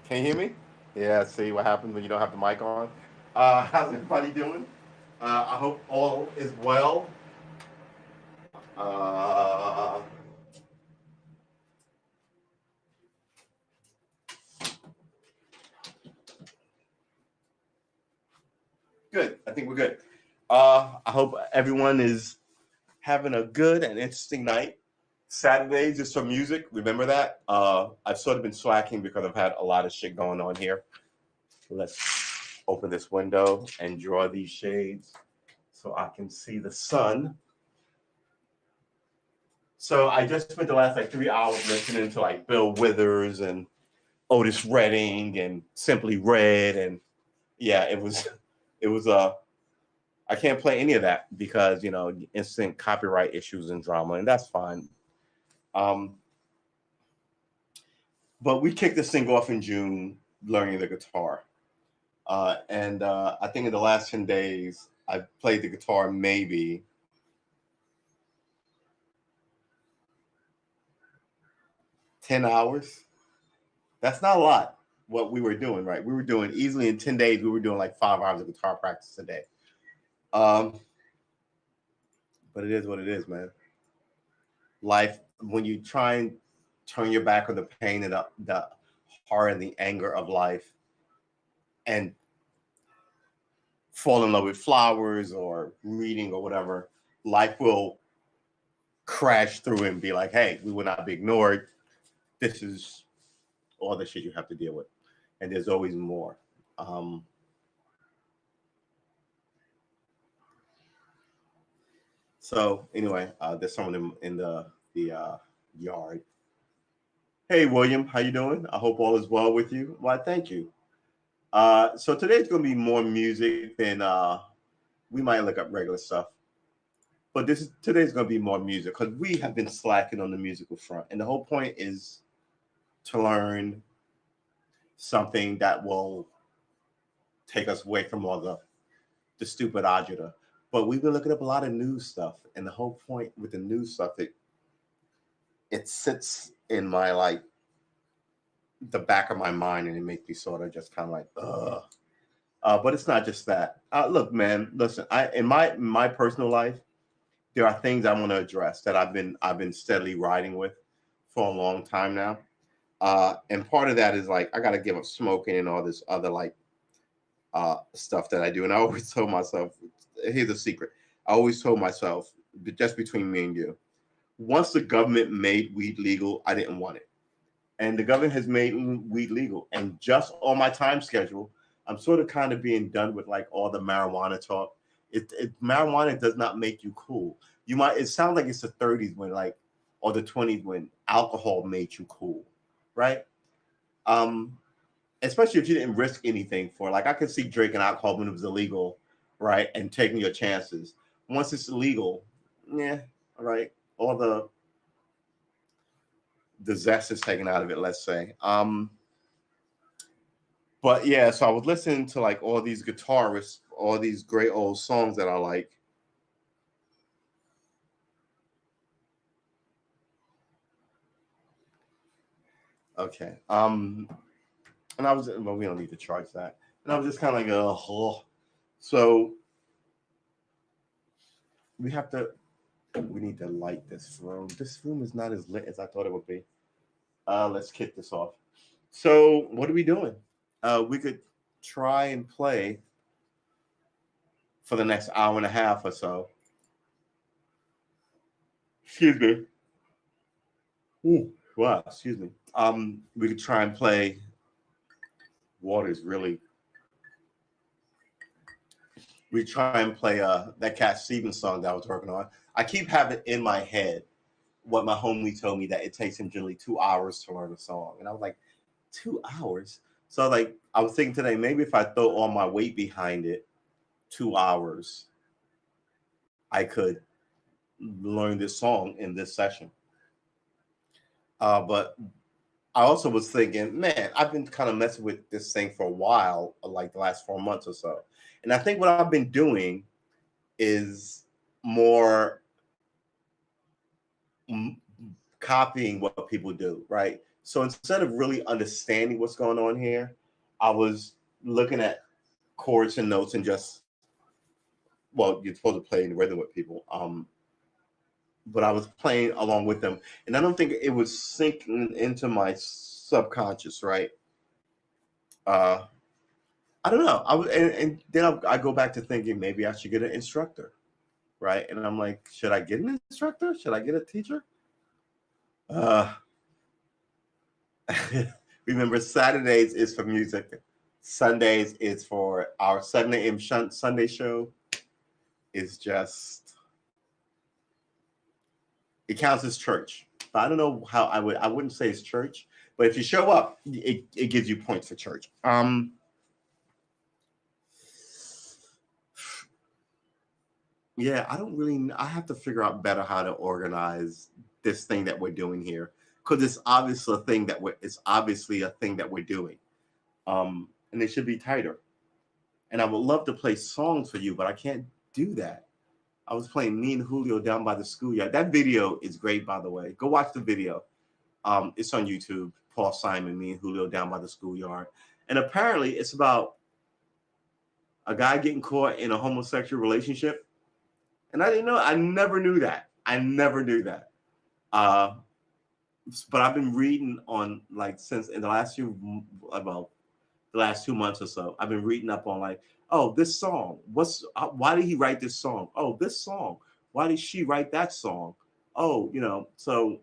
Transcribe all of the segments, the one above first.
Can you hear me? Yeah, see what happens when you don't have the mic on. How's everybody doing? I hope all is well. Uh, Good. I think we're good. I hope everyone is having a good and interesting night. Saturdays is for music. Remember that. I've sort of been slacking because I've had a lot of shit going on here. Let's open this window and draw these shades so I can see the sun. So I just spent the last like 3 hours listening to like Bill Withers and Otis Redding and Simply Red, and yeah, it was I can't play any of that because instant copyright issues and drama, and that's fine. Um, but we kicked this thing off in June, learning the guitar, and I think in the last 10 days I've played the guitar maybe 10 hours. That's not a lot. What we were doing, right? We were doing easily in 10 days. We were doing like 5 hours of guitar practice a day. Um, but it is what it is, man. Life, when you try and turn your back on the pain and the horror and the anger of life, and fall in love with flowers or reading or whatever, life will crash through and be like, "Hey, we will not be ignored. This is all the shit you have to deal with, and there's always more." Um, So anyway, there's someone in the yard. Hey, William, how you doing? I hope all is well with you. Why, thank you. So today's going to be more music than we might look up regular stuff, but today's going to be more music because we have been slacking on the musical front, and the whole point is to learn something that will take us away from all the stupid agita. But we've been looking up a lot of news stuff, and the whole point with the news stuff, it sits in my like the back of my mind, and it makes me sort of just kind of like ugh. But it's not just that. Look, man, listen. I in my personal life, there are things I want to address that I've been steadily riding with for a long time now. And part of that is like I got to give up smoking and all this other like stuff that I do. And I always told myself, here's a secret. I always told myself, just between me and you, once the government made weed legal, I didn't want it. And the government has made weed legal. And just on my time schedule, I'm sort of kind of being done with like all the marijuana talk. Marijuana does not make you cool. You might. It sounds like it's the 30s when like, or the 20s when alcohol made you cool, right? Um, Especially if you didn't risk anything for. Like I could see drinking alcohol when it was illegal, right, and taking your chances. Once it's illegal, yeah, all right, all the zest is taken out of it. Let's say. But yeah, so I was listening to like all these guitarists, all these great old songs that I like. Okay. And I was well, we don't need to charge that. And I was just kind of like, oh. So we have to. We need to light this room. This room is not as lit as I thought it would be. Let's kick this off. So what are we doing? We could try and play for the next hour and a half or so. Excuse me. Ooh, wow, excuse me. We could try and play. Water is really. We try and play that Cat Stevens song that I was working on. I keep having in my head what my homie told me that it takes him generally 2 hours to learn a song, and I was like, 2 hours. So like I was thinking today, maybe if I throw all my weight behind it, 2 hours, I could learn this song in this session. But I also was thinking, man, I've been kind of messing with this thing for a while, like the last 4 months or so. And I think what I've been doing is more copying what people do, right? So instead of really understanding what's going on here, I was looking at chords and notes and just, well, you're supposed to play in rhythm with people. But I was playing along with them, and I don't think it was sinking into my subconscious, right? Uh, I don't know. And then I go back to thinking maybe I should get an instructor, right? And I'm like, should I get an instructor? Should I get a teacher? Uh, remember, Saturdays is for music. Sundays is for our 7 a.m. Sunday show. Is just, it counts as church. But I don't know how I wouldn't say it's church, but if you show up, it gives you points for church. Yeah, I have to figure out better how to organize this thing that we're doing here, because it's obviously a thing that we're doing. And it should be tighter. And I would love to play songs for you, but I can't do that. I was playing Me and Julio Down by the Schoolyard. That video is great, by the way. Go watch the video. It's on YouTube. Paul Simon, Me and Julio Down by the Schoolyard. And apparently it's about a guy getting caught in a homosexual relationship. And I didn't know. I never knew that. I never knew that. But I've been reading on, like, since in the last about the last 2 months or so, I've been reading up on, like, oh, this song. Why did he write this song? Oh, this song. Why did she write that song? Oh, so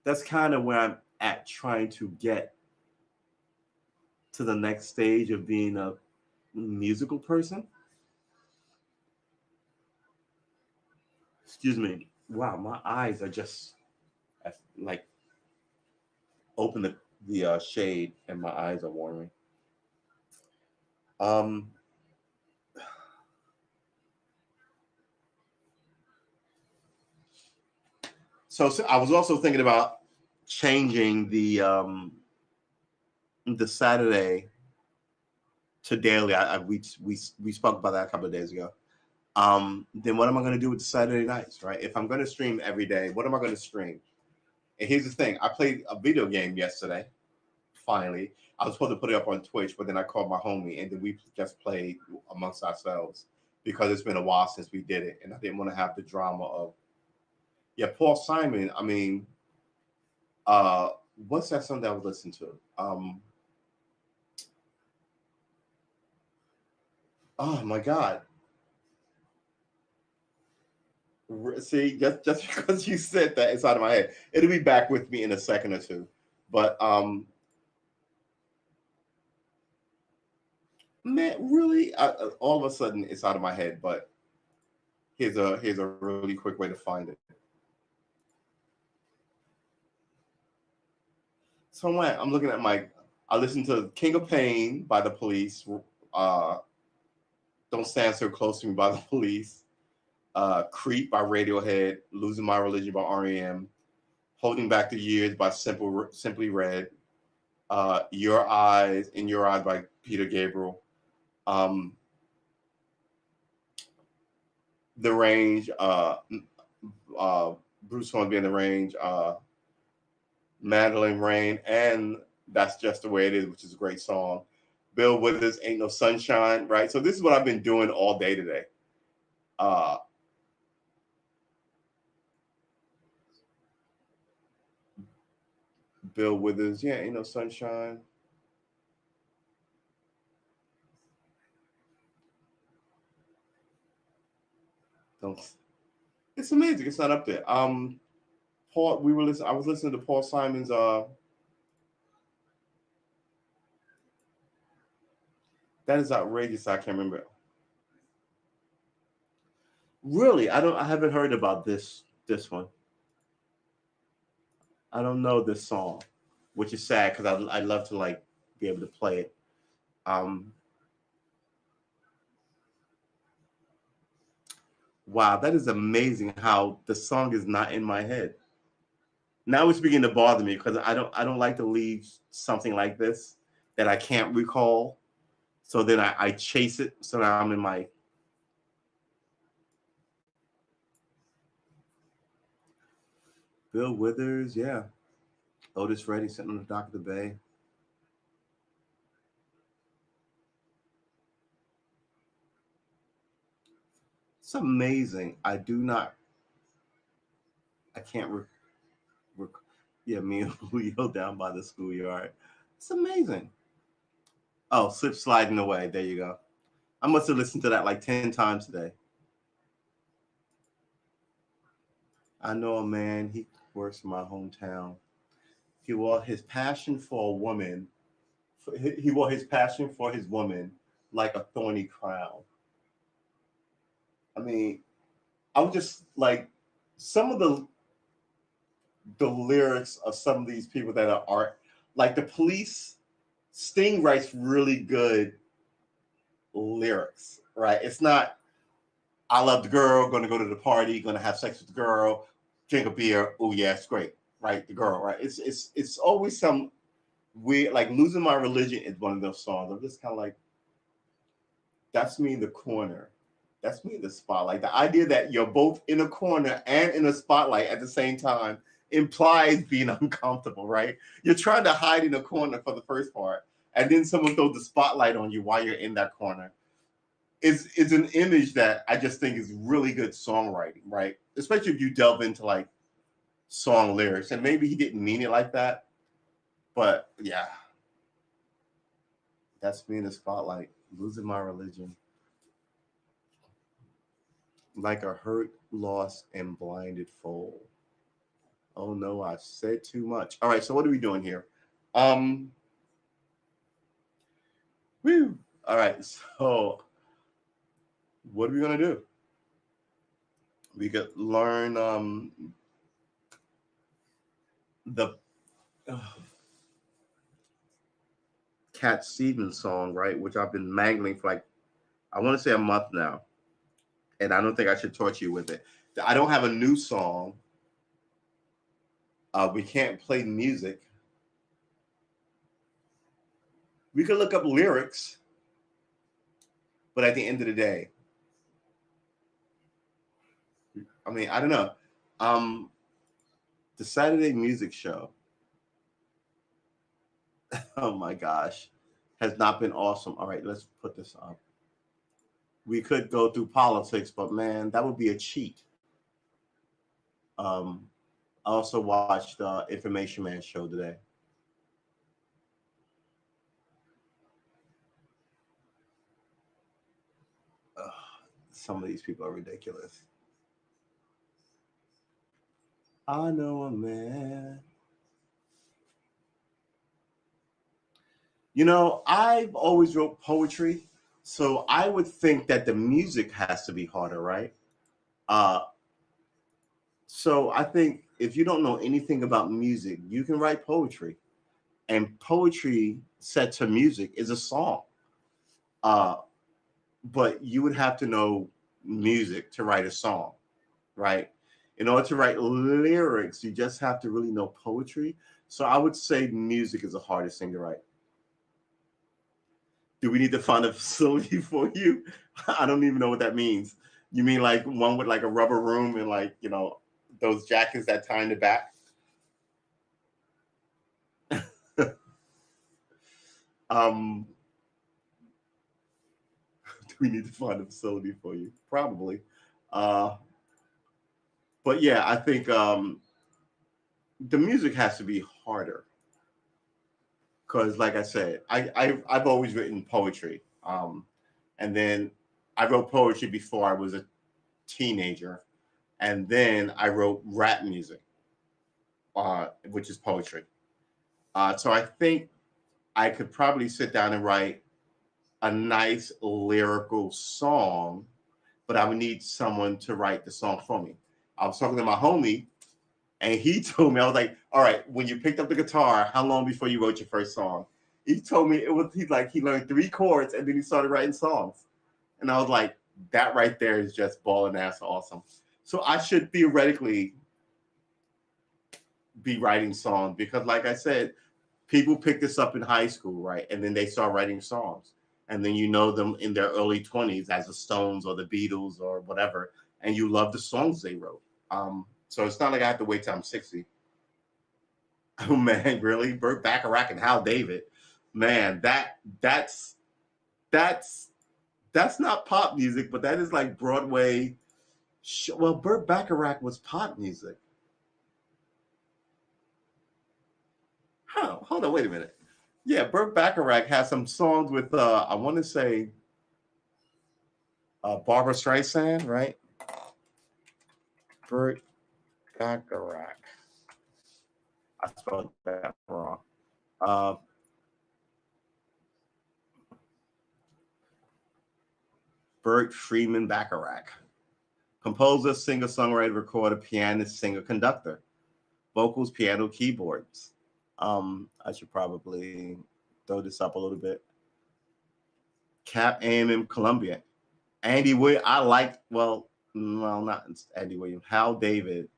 that's kind of where I'm at, trying to get to the next stage of being a musical person. Excuse me. Wow, my eyes are just like, open the shade and my eyes are watering. Um, so I was also thinking about changing the Saturday to daily. We spoke about that a couple of days ago. Then what am I going to do with the Saturday nights, right? If I'm going to stream every day, what am I going to stream? And here's the thing: I played a video game yesterday. Finally, I was supposed to put it up on Twitch, but then I called my homie, and then we just played amongst ourselves because it's been a while since we did it, and I didn't want to have the drama of, yeah, Paul Simon. I mean, uh, what's that song that I was listening to? Oh my God! See, just because you said that, it's out of my head. It'll be back with me in a second or two. But man, really, all of a sudden it's out of my head. But here's a really quick way to find it. So I'm looking at I listened to King of Pain by the Police. Uh, Don't Stand So Close to Me by the Police. Creep by Radiohead. Losing My Religion by REM. Holding Back the Years by Simply Red. Your Eyes, In Your Eyes by Peter Gabriel. The Range, Bruce Hornsby in The Range, Madeline Rain, and That's Just the Way It Is, which is a great song. Bill Withers, Ain't No Sunshine, right? So this is what I've been doing all day today. Bill Withers, yeah, Ain't No Sunshine. Don't. It's amazing. It's not up there. Paul, I was listening to Paul Simon's. That is outrageous. I can't remember. Really, I haven't heard about this one. I don't know this song, which is sad because I love to, like, be able to play it. Um, wow, that is amazing how the song is not in my head. Now it's beginning to bother me because I don't like to leave something like this that I can't recall. So then I chase it. So now I'm in my Bill Withers, yeah. Otis Redding sitting on the dock of the bay. It's amazing. I can't, yeah, me and Julio down by the schoolyard. It's amazing. Oh, slip sliding away. There you go. I must have listened to that like 10 times today. I know a man, he works in my hometown. He wore his passion for a woman, he wore his passion for his woman like a thorny crown. I mean, I was just like, some of the lyrics of some of these people that are art, like the Police, Sting writes really good lyrics, right? It's not, I love the girl, gonna go to the party, gonna have sex with the girl, drink a beer. Oh yeah, it's great, right? The girl, right? It's always some weird, like Losing My Religion is one of those songs. I'm just kind of like, that's me in the corner. That's me in the spotlight. The idea that you're both in a corner and in a spotlight at the same time implies being uncomfortable, right? You're trying to hide in a corner for the first part, and then someone throws the spotlight on you while you're in that corner. It's an image that I just think is really good songwriting, right? Especially if you delve into like song lyrics, and maybe he didn't mean it like that, but yeah, that's me in the spotlight, losing my religion, like a hurt, lost, and blinded foal. Oh no, I've said too much. All right, so what are we doing here? Um, whew. All right, so what are we gonna do? We could learn the Cat Stevens song, right? Which I've been mangling for like, I want to say a month now, and I don't think I should torture you with it. I don't have a new song. We can't play music. We could look up lyrics, but at the end of the day, I mean, I don't know. Um, the Saturday Music Show, oh my gosh, has not been awesome. All right, let's put this up. We could go through politics, but man, that would be a cheat. Um, I also watched Information Man show today. Ugh, some of these people are ridiculous. I know a man. You know, I've always wrote poetry, so I would think that the music has to be harder, right? Uh, so I think if you don't know anything about music, you can write poetry, and poetry set to music is a song. Uh, but you would have to know music to write a song, right? In order to write lyrics, you just have to really know poetry. So I would say music is the hardest thing to write. Do we need to find a facility for you? I don't even know what that means. You mean like one with like a rubber room and like, those jackets that tie in the back? um, do we need to find a facility for you? Probably. Uh, but yeah, I think the music has to be harder because, like I said, I've always written poetry, and then I wrote poetry before I was a teenager, and then I wrote rap music, which is poetry. So I think I could probably sit down and write a nice lyrical song, but I would need someone to write the song for me. I was talking to my homie, and he told me, I was like, all right, when you picked up the guitar, how long before you wrote your first song? He told me it was, he's like, he learned 3 chords and then he started writing songs. And I was like, that right there is just ball and ass awesome. So I should theoretically be writing songs because, like I said, people pick this up in high school, right? And then they start writing songs. And then you know them in their early 20s as the Stones or the Beatles or whatever. And you love the songs they wrote. So it's not like I have to wait till I'm 60. Oh man, really? Burt Bacharach and Hal David. Man, that's that's not pop music, but that is like Broadway. Well, Burt Bacharach was pop music. Huh? Hold on, wait a minute. Yeah, Burt Bacharach has some songs with I want to say Barbara Streisand, right? Burt Bacharach. I spelled that wrong. Uh, Burt Freeman Bacharach. Composer, singer, songwriter, recorder, pianist, singer, conductor. Vocals, piano, keyboards. I should probably throw this up a little bit. Cap A&M Columbia. Andy Williams. I like, well, not Andy Williams. Hal David.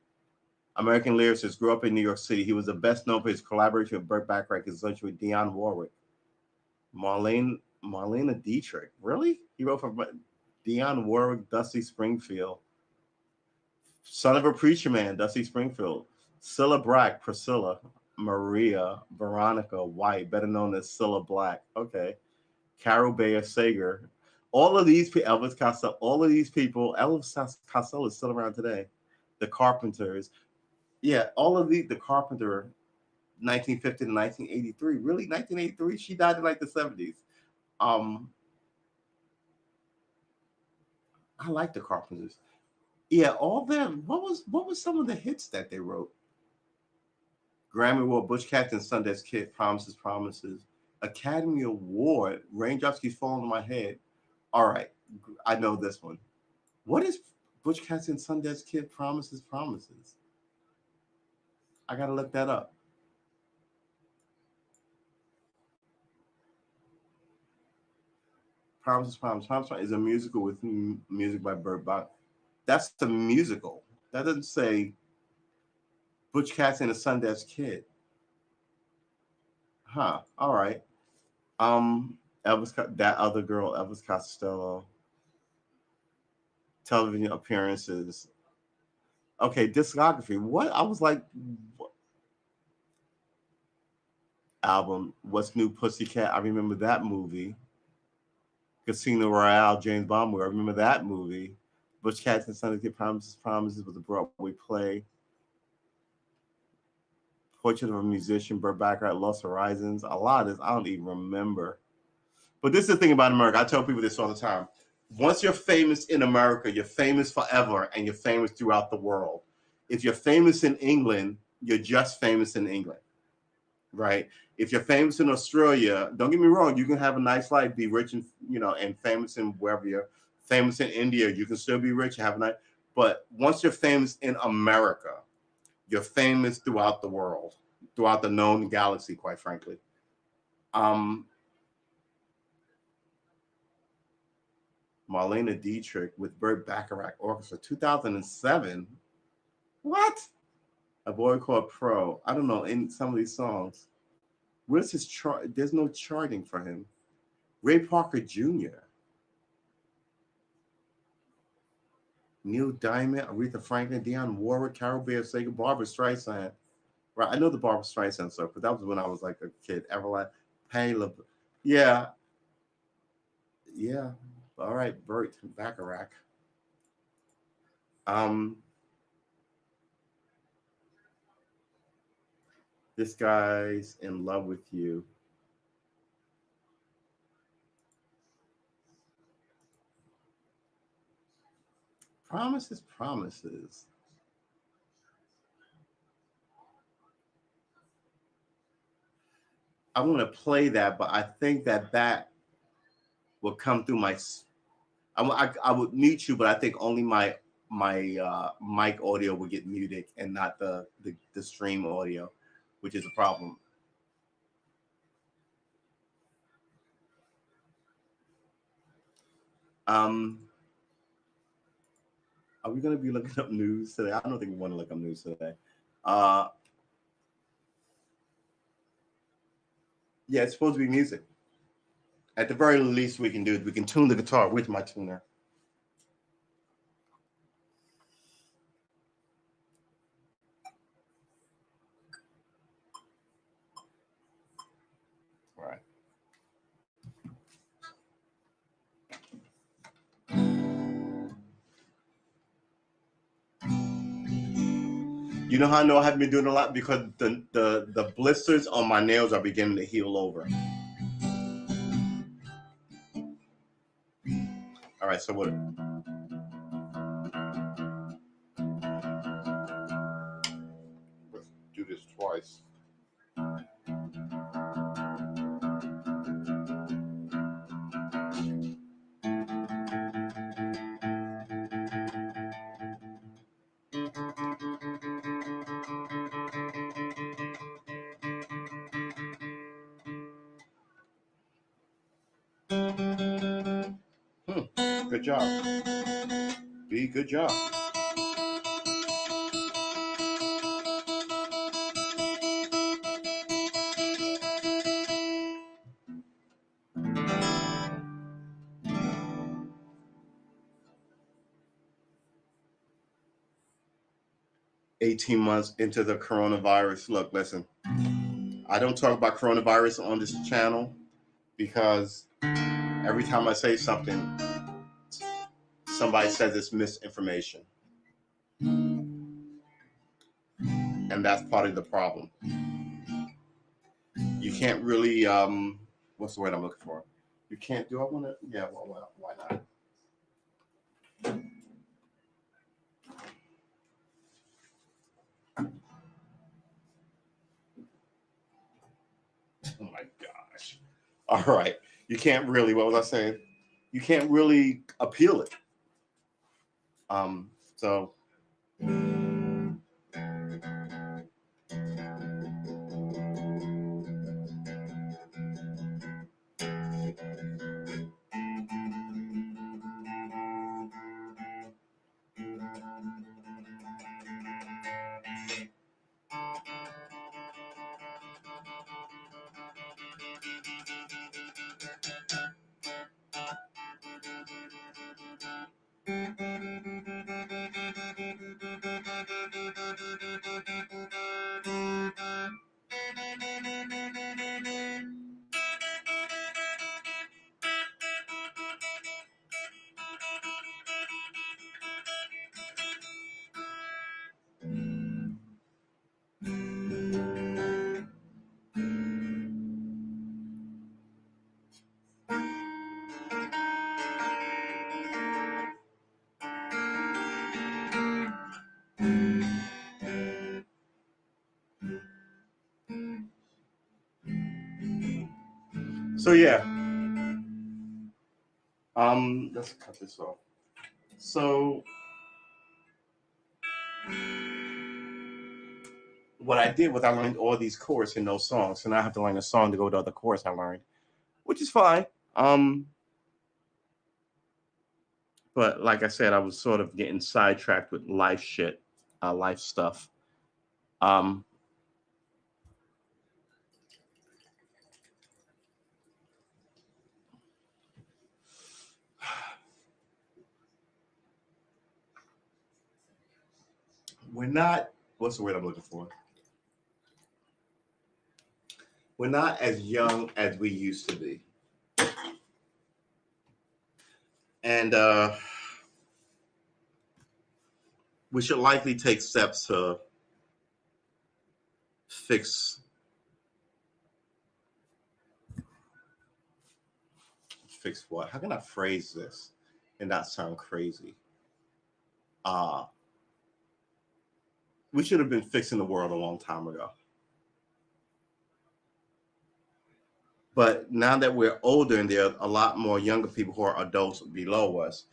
American lyricist, grew up in New York City. He was the best known for his collaboration with Burt Bacharach, his association with Dionne Warwick. Marlena Dietrich. Really? He wrote for Dionne Warwick, Dusty Springfield. Son of a Preacher Man, Dusty Springfield. Cilla Black, Priscilla. Maria Veronica White, better known as Cilla Black. Okay. Carol Bayer Sager. All of these people, Elvis Costello, all of these people, Elvis Costello is still around today. The Carpenters. Yeah, all of the Carpenter, 1950 to 1983. Really, 1983? She died in like the 70s. I like the Carpenters. Yeah, all them. What was some of the hits that they wrote? Grammy Award, Butch Cassidy and Sundance Kid, Promises, Promises. Academy Award, Raindrops Keep Falling on My Head. All right, I know this one. What is Butch Cassidy and Sundance Kid, Promises, Promises? I gotta look that up. Promises, Promises, Promises is a musical with music by Burt Bach. That's the musical. That doesn't say Butch Cassidy and the Sundance Kid. Huh. All right. Elvis, that other girl, Elvis Costello. Television appearances. Okay, discography. What? I was like, what? Album. What's New Pussycat? I remember that movie. Casino Royale, James Bond movie. I remember that movie. Butch Cassidy and Sundance Kid, Promises, Promises was a Broadway play. Portrait of a Musician, Burt Bacharach, Lost Horizons. A lot of this I don't even remember. But this is the thing about America. I tell people this all the time. Once you're famous in America, you're famous forever and you're famous throughout the world. If you're famous in England, you're just famous in England, right? If you're famous in Australia, don't get me wrong, you can have a nice life, be rich and and famous in wherever you're famous in India, you can still be rich and have a nice. But once you're famous in America, you're famous throughout the world, throughout the known galaxy, quite frankly. Um, Marlena Dietrich with Burt Bacharach Orchestra, 2007. What? A Boy Called Pro. I don't know in some of these songs. Where's his chart? There's no charting for him. Ray Parker Jr., Neil Diamond, Aretha Franklin, Dionne Warwick, Carol Bayer Sager, Barbara Streisand. Right, I know the Barbara Streisand stuff, but that was when I was like a kid. Everlast, Pay La, yeah, yeah. All right, Burt Bacharach. Um, this guy's in love with you. Promises, promises. I want to play that, but I think that will come through my. I would mute you, but I think only my mic audio would get muted and not the stream audio, which is a problem. Um, are we going to be looking up news today? I don't think we want to look up news today. Uh, yeah, it's supposed to be music. At the very least, we can do is we can tune the guitar with my tuner. You know how I know I haven't been doing a lot? Because the blisters on my nails are beginning to heal over. All right, so what? Let's do this twice. Good job. B, good job. "18 months into the coronavirus." Look, listen, I don't talk about coronavirus on this channel because every time I say something, somebody says it's misinformation. And that's part of the problem. You can't really, what's the word I'm looking for? You can't, do I want to, yeah, well, why not? Oh my gosh. All right. You can't really, what was I saying? You can't really appeal it. So yeah. Let's cut this off. So what I did was I learned all these chords in those songs. So now I have to learn a song to go to other chords I learned, which is fine. But like I said, I was sort of getting sidetracked with life shit, life stuff. We're not, what's the word I'm looking for? We're not as young as we used to be. And we should likely take steps to fix what? How can I phrase this and not sound crazy? We should have been fixing the world a long time ago. But now that we're older and there are a lot more younger people who are adults below us,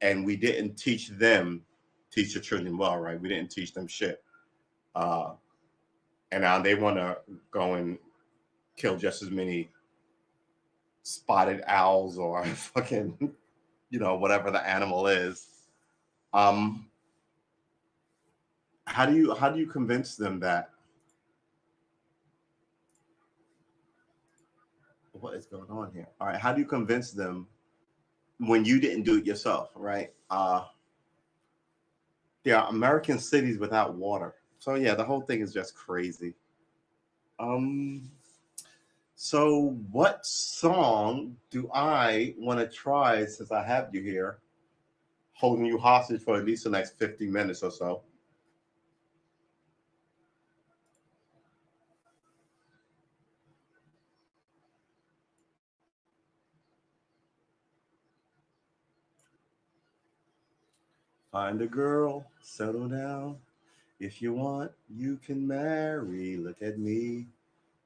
and we didn't teach the children well, right? We didn't teach them shit. And now they want to go and kill just as many spotted owls or fucking, whatever the animal is. How do you convince them that? What is going on here? All right, how do you convince them when you didn't do it yourself, right? There are American cities without water. So yeah, the whole thing is just crazy. So what song do I want to try since I have you here, holding you hostage for at least the next 50 minutes or so? Find a girl, settle down. If you want, you can marry. Look at me.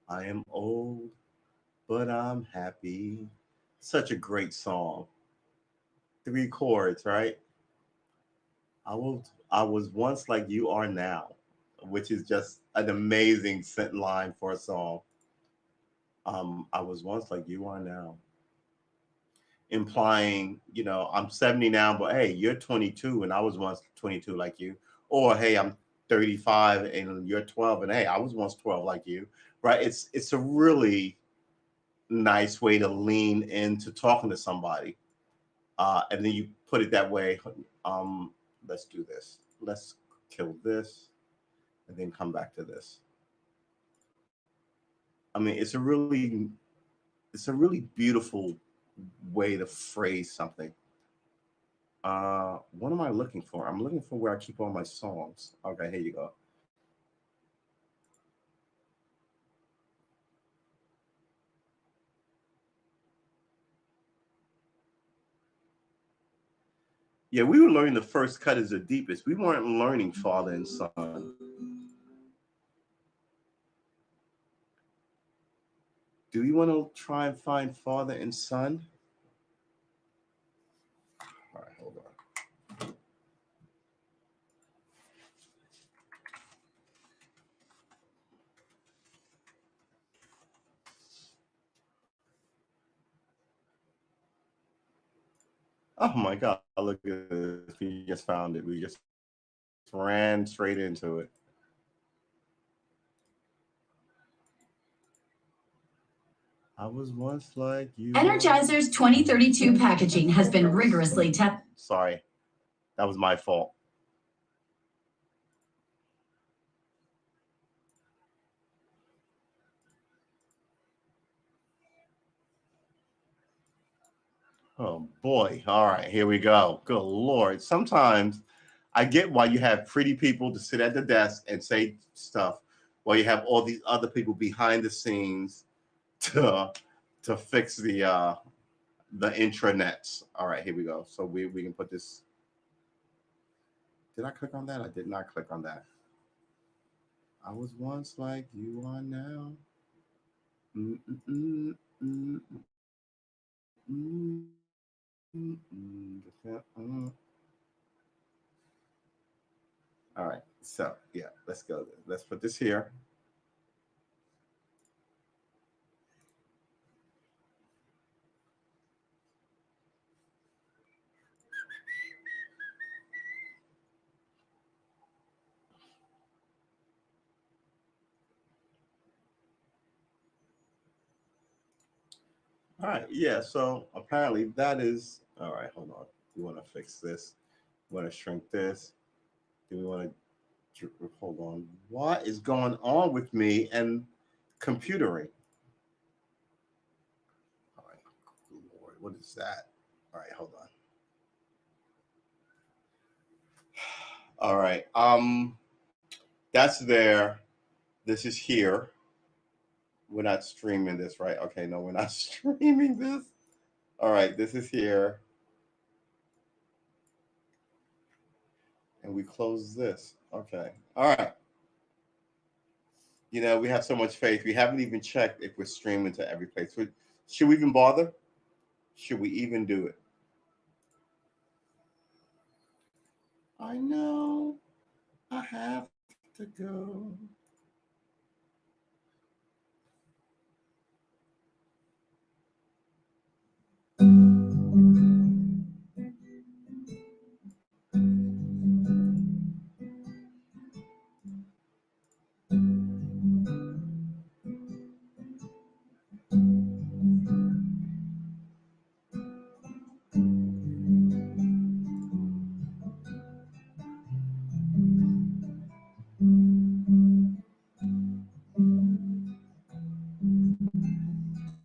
I am old, but I'm happy. Such a great song. Three chords, right? I was once like you are now, which is just an amazing line for a song. I was once like you are now, implying, I'm 70 now, but hey, you're 22 and I was once 22 like you. Or hey, I'm 35 and you're 12 and hey, I was once 12 like you. Right? It's a really nice way to lean into talking to somebody. And then you put it that way. Um, let's do this. Let's kill this and then come back to this. I mean, it's a really beautiful way to phrase something. What am I looking for? I'm looking for where I keep all my songs. Okay, here you go. Yeah, we were learning the first cut is the deepest. We weren't learning father and son. Do you want to try and find father and son? All right, hold on. Oh my God, look at this. We just found it. We just ran straight into it. I was once like you. Energizer's 2032 packaging has been rigorously tested. Sorry, that was my fault. Oh boy. All right, here we go. Good Lord. Sometimes I get why you have pretty people to sit at the desk and say stuff while you have all these other people behind the scenes to fix the intranets. All right, here we go. So we can put this. Did I click on that? I did not click on that. I was once like you are now. Mm, mm, mm, mm, mm, All right. So yeah, let's go. Let's put this here. All right. Yeah. So apparently that is all right. Hold on. We want to fix this. We want to shrink this. Do we want to hold on? What is going on with me and computering? All right. Lord, what is that? All right. Hold on. All right. That's there. This is here. We're not streaming this, right? Okay. No, we're not streaming this. All right. This is here. And we close this. Okay. All right. We have so much faith. We haven't even checked if we're streaming to every place. Should we even bother? Should we even do it? I know I have to go.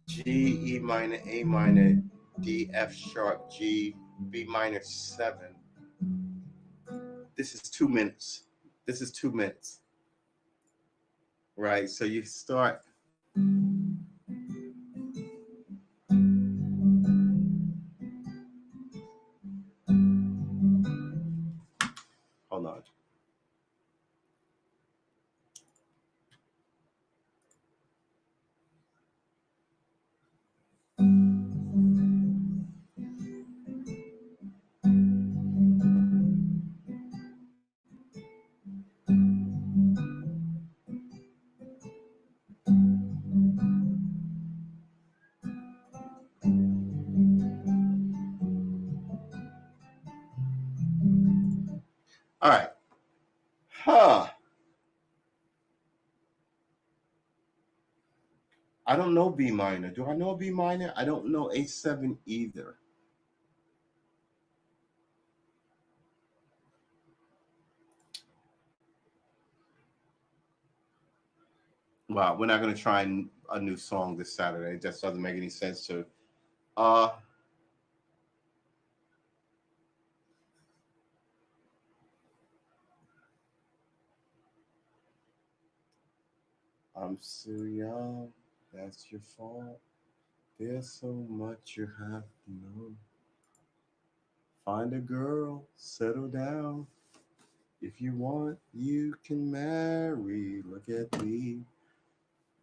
G, E minor, A minor, D, F sharp, G, B minor 7. This is 2 minutes. This is 2 minutes. Right. So you start. All right. Huh. I don't know B minor. Do I know B minor? I don't know A7 either. Wow, we're not going to try a new song this Saturday. It just doesn't make any sense to. Uh, I'm so young. That's your fault. There's so much you have to know. Find a girl, settle down. If you want, you can marry. Look at me.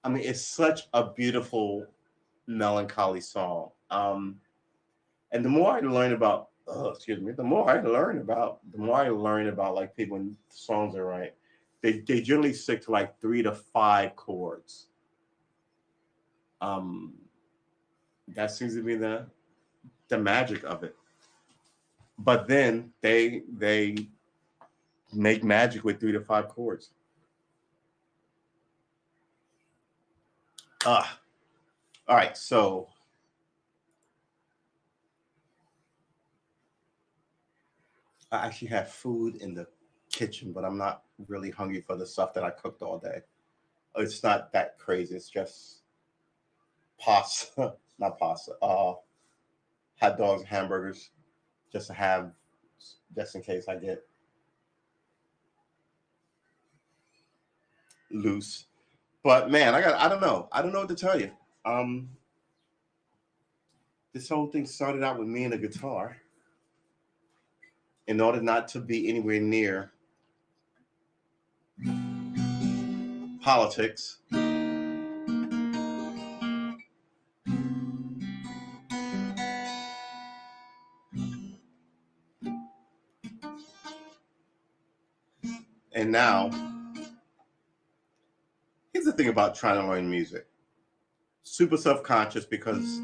I mean, it's such a beautiful, melancholy song. And the more I learn about, the more I learn about like people when songs are right, they generally stick to like 3 to 5 chords. Um, that seems to be the magic of it. But then they make magic with 3 to 5 chords. Ah, all right. So I actually have food in the kitchen, but I'm not really hungry for the stuff that I cooked all day. It's not that crazy. It's just pasta, not pasta. Hot dogs, hamburgers, just to have, just in case I get loose. But man, I don't know. I don't know what to tell you. Um, this whole thing started out with me and a guitar. In order not to be anywhere near politics, and now here's the thing about trying to learn music. Super self-conscious because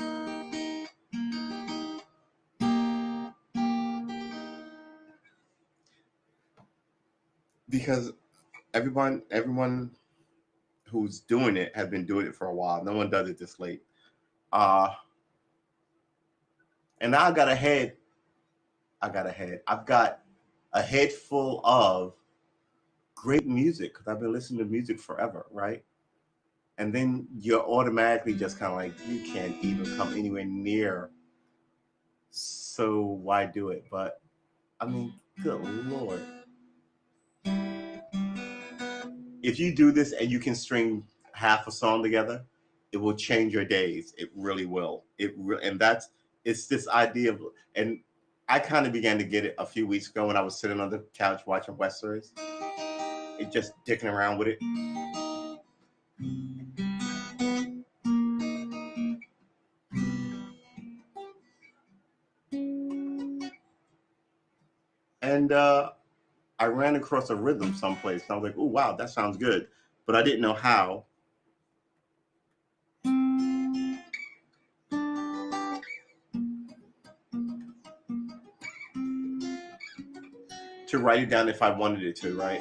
everyone who's doing it has been doing it for a while. No one does it this late. Uh, and now I've got a head full of great music because I've been listening to music forever, right? And then you're automatically just kind of like, you can't even come anywhere near. So why do it? But I mean, good Lord. If you do this and you can string half a song together, it will change your days. It really will. And it's this idea of, and I kind of began to get it a few weeks ago when I was sitting on the couch watching Westerns and just dicking around with it. And I ran across a rhythm someplace. And I was like, oh, wow, that sounds good. But I didn't know how to write it down if I wanted it to, right?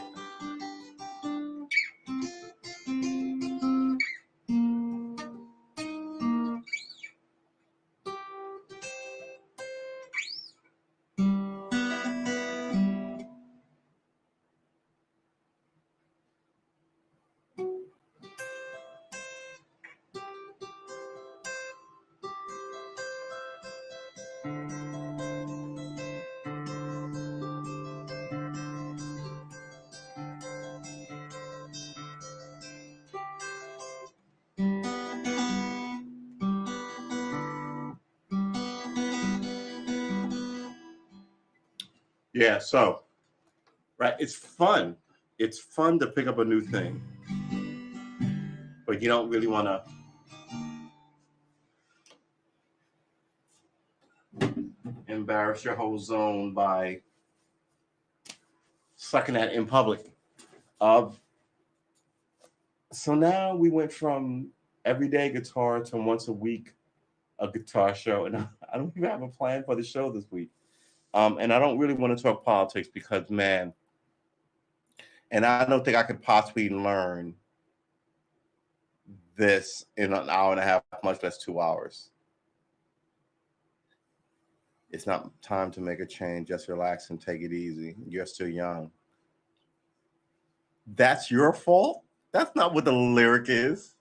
Yeah, so, right, it's fun. It's fun to pick up a new thing, but you don't really want to embarrass your whole zone by sucking at in public. Uh, so now we went from everyday guitar to once a week a guitar show, and I don't even have a plan for the show this week. And I don't really want to talk politics because, man, And I don't think I could possibly learn this in an hour and a half, much less 2 hours. It's not time to make a change. Just relax and take it easy. You're still young. That's your fault? That's not what the lyric is.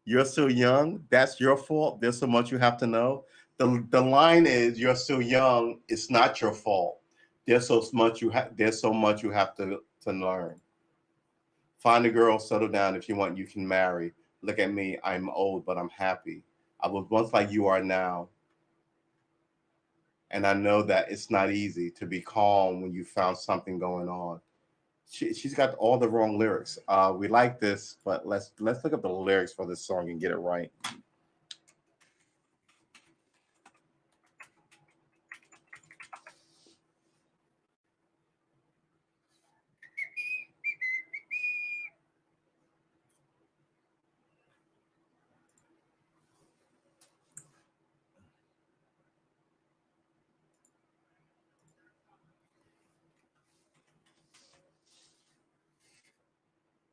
You're still young. That's your fault. There's so much you have to know. The line is you're still young. It's not your fault. There's so much you have to learn. Find a girl, settle down. If you want, you can marry. Look at me. I'm old, but I'm happy. I was once like you are now. And I know that it's not easy to be calm when you found something going on. She's got all the wrong lyrics. We like this, but let's look up the lyrics for this song and get it right.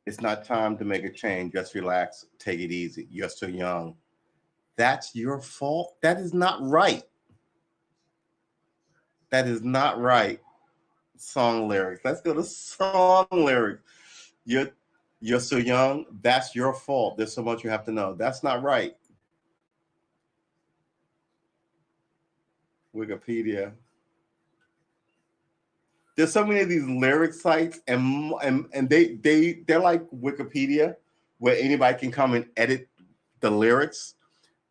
It's not time to make a change. Just relax. Take it easy. You're still young. That's your fault. That is not right. That is not right. Song lyrics. Let's go to song lyrics. You're you're so young. That's your fault. There's so much you have to know. That's not right. Wikipedia. There's so many of these lyric sites, and they're like Wikipedia, where anybody can come and edit the lyrics.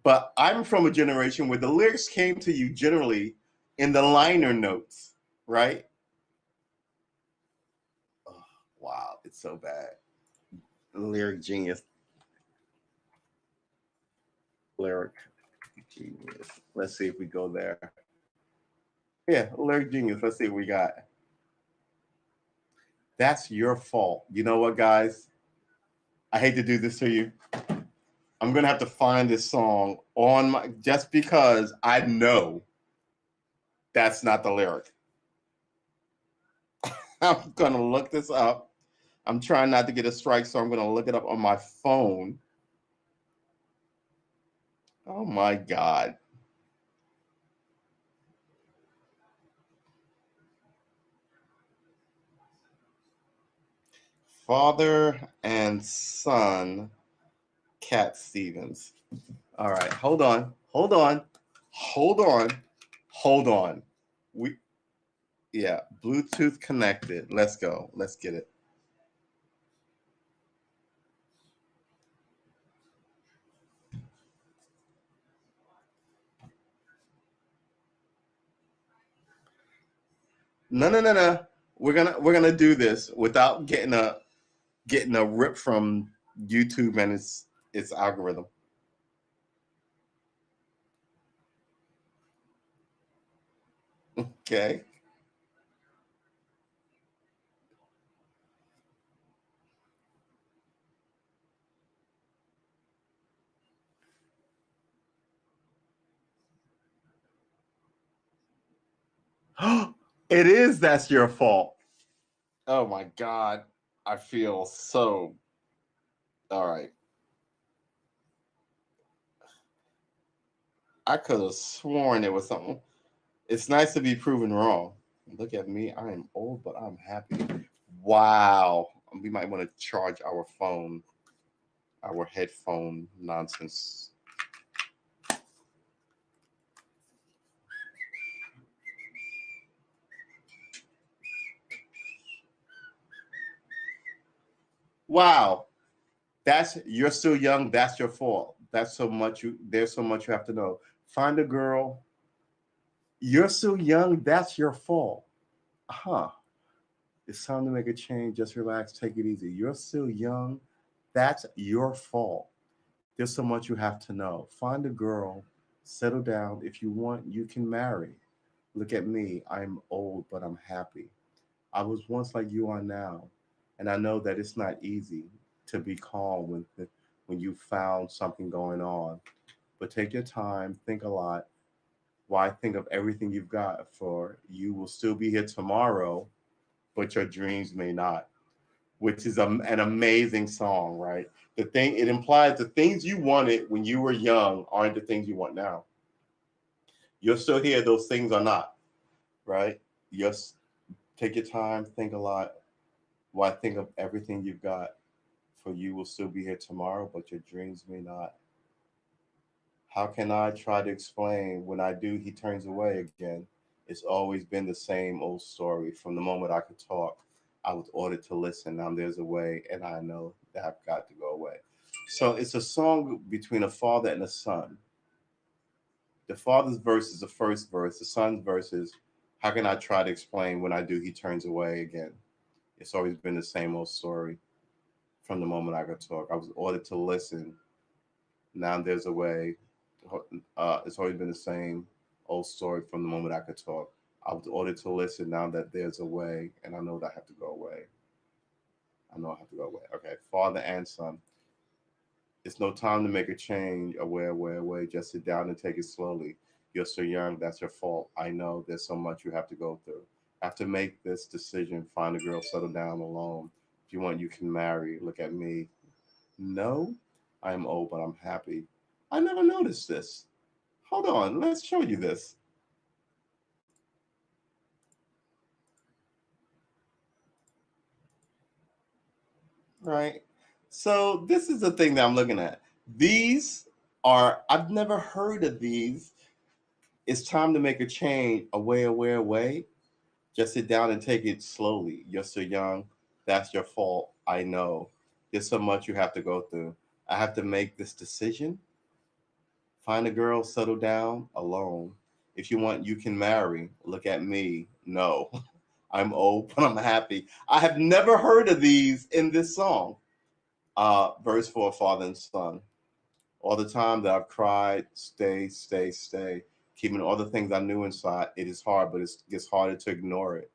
But I'm from a generation where the lyrics came to you generally in the liner notes, right? Oh, wow, it's so bad. Lyric genius. Lyric genius. Let's see if we go there. Yeah, lyric genius. Let's see what we got. That's your fault. You know what, guys? I hate to do this to you. I'm gonna have to find this song on my just because I know that's not the lyric. I'm gonna look this up. I'm trying not to get a strike, so I'm gonna look it up on my phone. Oh my God. Father and son, Cat Stevens. All right, hold on, hold on, hold on, hold on. We Yeah, Bluetooth connected. Let's go. Let's get it. No, no, no, no. We're gonna do this without getting a rip from YouTube and its algorithm. Okay. It is that's your fault. Oh my God. I feel so all right. I could have sworn it was something. It's nice to be proven wrong. Look at me. I am old, but I'm happy. Wow. We might want to charge our phone, our headphone nonsense. Wow. You're still young. That's your fault. There's so much you have to know. Find a girl. You're still young. That's your fault. Huh. It's time to make a change. Just relax. Take it easy. You're still young. That's your fault. There's so much you have to know. Find a girl. Settle down. If you want, you can marry. Look at me. I'm old, but I'm happy. I was once like you are now. And I know that it's not easy to be calm when you found something going on. But take your time, think a lot. Why think of everything you've got? For you will still be here tomorrow, but your dreams may not. which is an amazing song, right? The thing it implies the things you wanted when you were young aren't the things you want now. You're still here; those things are not, right? Just take your time, think a lot. Why think of everything you've got? For you will still be here tomorrow, but your dreams may not. How can I try to explain when I do, he turns away again? It's always been the same old story. From the moment I could talk, I was ordered to listen. Now there's a way, and I know that I've got to go away. So it's a song between a father and a son. The father's verse is the first verse, the son's verse is, how can I try to explain when I do, he turns away again? It's always been the same old story. From the moment I could talk, I was ordered to listen. Now there's a way. It's always been the same old story from the moment I could talk. I was ordered to listen. Now that there's a way, and I know that I have to go away. I know I have to go away. Okay, father and son. It's no time to make a change. Away. Just sit down and take it slowly. You're so young. That's your fault. I know there's so much you have to go through. Have to make this decision. Find a girl, settle down alone. If you want, you can marry. Look at me. No, I'm old, but I'm happy. I never noticed this. Hold on, let's show you this. Right. So this is the thing that I'm looking at. These are I've never heard of these. It's time to make a change. Away. Just sit down and take it slowly. You're so young. That's your fault. I know. There's so much you have to go through. I have to make this decision. Find a girl, settle down alone. If you want, you can marry. Look at me. No, I'm old, but I'm happy. I have never heard of these in this song. Verse for a father and son. All the time that I've cried, stay. Keeping all the things I knew inside. It is hard, but it gets harder to ignore it.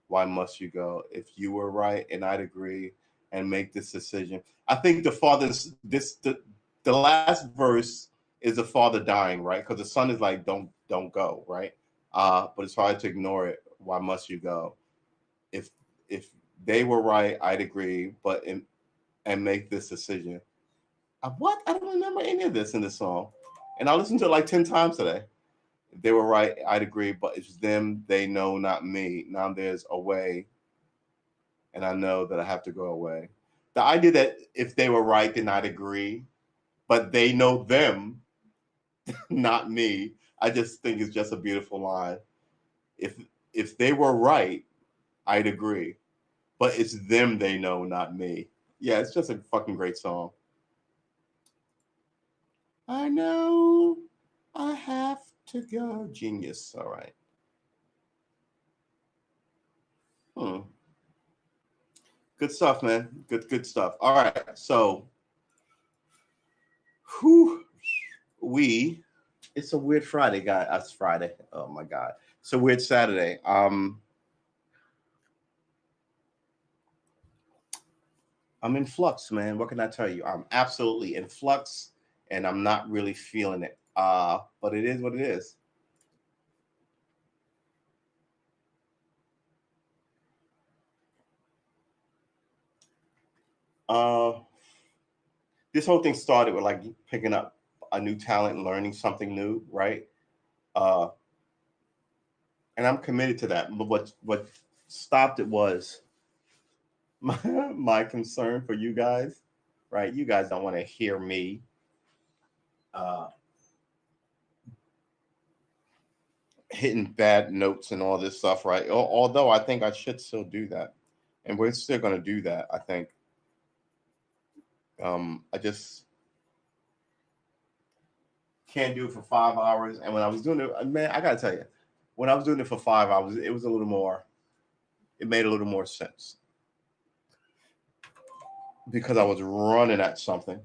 Why must you go? If you were right and I'd agree and make this decision. I think the father's the last verse is the father dying, right? Because the son is like, don't go, right? But it's hard to ignore it. Why must you go? If if they were right, I'd agree, and make this decision. What? I don't remember any of this in the song, and I listened to it like 10 times today. If they were right, I'd agree, but it's them. They know, not me. Now there's a way, and I know that I have to go away. The idea that if they were right, then I'd agree, but they know them, not me. I just think it's just a beautiful line. If if they were right, I'd agree, but it's them they know, not me. Yeah, it's just a fucking great song. I know I have to go. Genius. All right. Hmm. Good stuff, man. Good stuff. All right. So, who we? It's a weird Friday, guy. It's Friday. Oh my God. It's a weird Saturday. I'm in flux, man. What can I tell you? I'm absolutely in flux, and I'm not really feeling it. But it is what it is. Uh, this whole thing started with like picking up a new talent and learning something new, right? Uh, and I'm committed to that. But what stopped it was my, my concern for you guys, right? You guys don't want to hear me uh, hitting bad notes and all this stuff, right? Although I think I should still do that, and we're still going to do that. I think. I just can't do it for 5 hours. And when I was doing it, man, I gotta tell you, when I was doing it for 5 hours, it was a little more. It made a little more sense because I was running at something.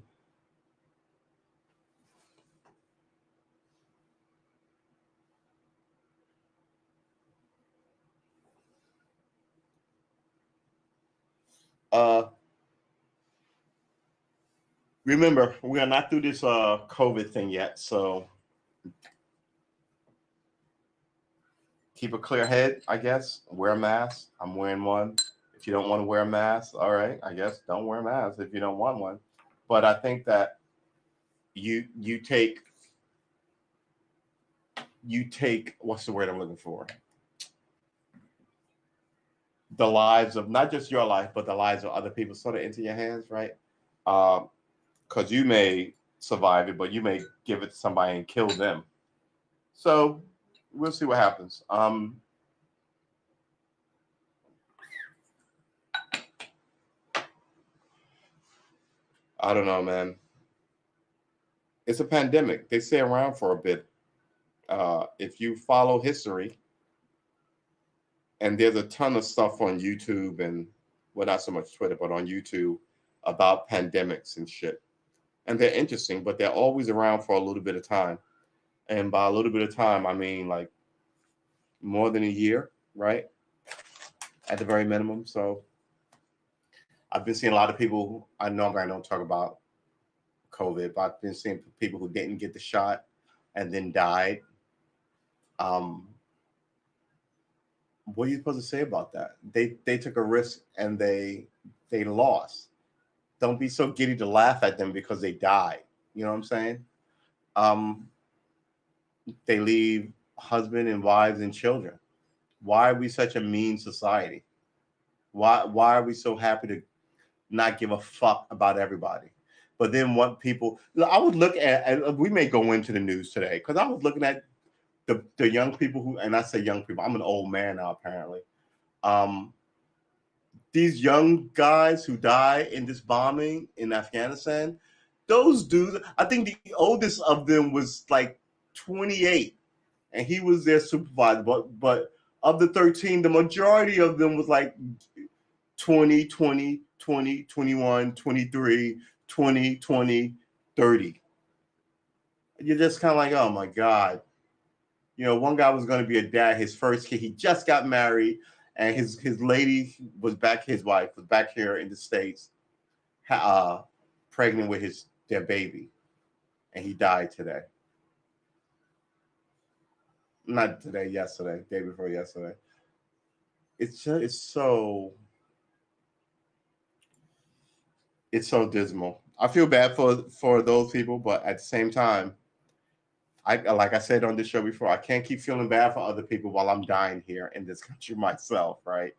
Uh, Remember, we are not through this COVID thing yet, so keep a clear head. I guess wear a mask. I'm wearing one. If you don't want to wear a mask, all right, I guess don't wear a mask if you don't want one. But I think that you take what's the word I'm looking for? The lives of not just your life, but the lives of other people sort of into your hands, right? Because you may survive it, but you may give it to somebody and kill them. So we'll see what happens. I don't know, man. It's a pandemic. They stay around for a bit. If you follow history, and there's a ton of stuff on YouTube and, well, not so much Twitter, but on YouTube about pandemics and shit. And they're interesting, but they're always around for a little bit of time. And by a little bit of time, I mean like more than a year, right? At the very minimum. So I've been seeing a lot of people. I normally don't talk about COVID, but I've been seeing people who didn't get the shot and then died. What are you supposed to say about that? They took a risk and they lost. Don't be so giddy to laugh at them because they died. You know what I'm saying? They leave husband and wives and children. Why are we such a mean society? Why are we so happy to not give a fuck about everybody? But then what people, I would look at, and we may go into the news today, because I was looking at the young people who, and I say young people, I'm an old man now apparently. These young guys who died in this bombing in Afghanistan, those dudes, I think the oldest of them was like 28, and he was their supervisor. But of the 13, the majority of them was like 20, 20, 20, 21, 23, 20, 20, 30. You're just kind of like, oh my God. You know, one guy was going to be a dad, his first kid. He just got married, and his lady was back, his wife was back here in the States, pregnant with their baby, and he died today. Not today, yesterday, day before yesterday. It's so dismal. I feel bad for those people, but at the same time, like I said on this show before, I can't keep feeling bad for other people while I'm dying here in this country myself, right?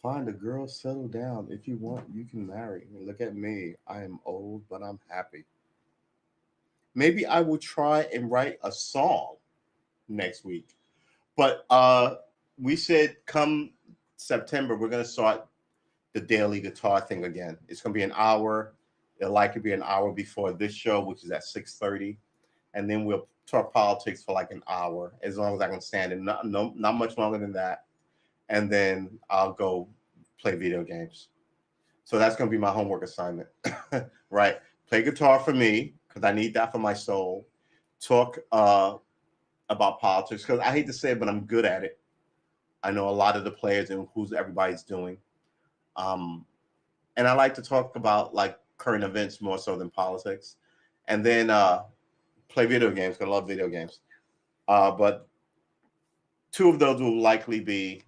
Find a girl, settle down. If you want, you can marry. Look at me. I am old, but I'm happy. Maybe I will try and write a song next week. But we said come September, we're going to start the daily guitar thing again. It's going to be an hour. It'll likely be an hour before this show, which is at 6:30. And then we'll talk politics for like an hour, as long as I can stand it. Not much longer than that. And then I'll go play video games. So that's going to be my homework assignment, right? Play guitar for me, because I need that for my soul. Talk about politics, because I hate to say it, but I'm good at it. I know a lot of the players and who's everybody's doing. And I like to talk about like current events more so than politics. And then play video games, because I love video games. But two of those will likely be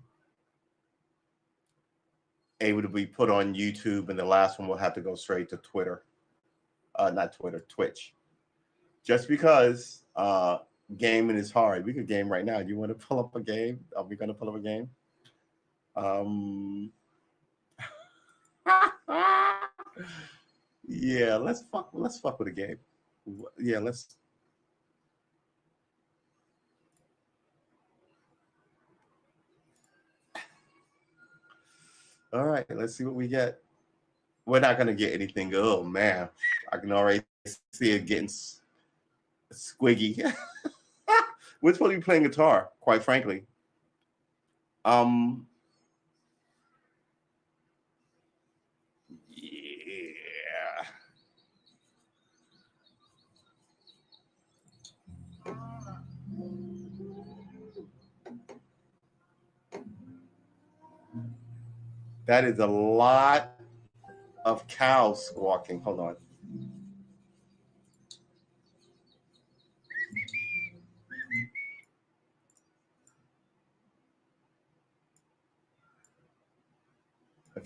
able to be put on YouTube, and the last one will have to go straight to Twitter. Not Twitter, Twitch. Just because gaming is hard. We could game right now. You want to pull up a game? Are we going to pull up a game? Yeah, let's fuck with a game. Yeah, let's. All right, let's see what we get. We're not gonna get anything. Oh man, I can already see it getting squiggy. We're supposed to be playing guitar, quite frankly. Yeah. That is a lot of cows squawking. Hold on.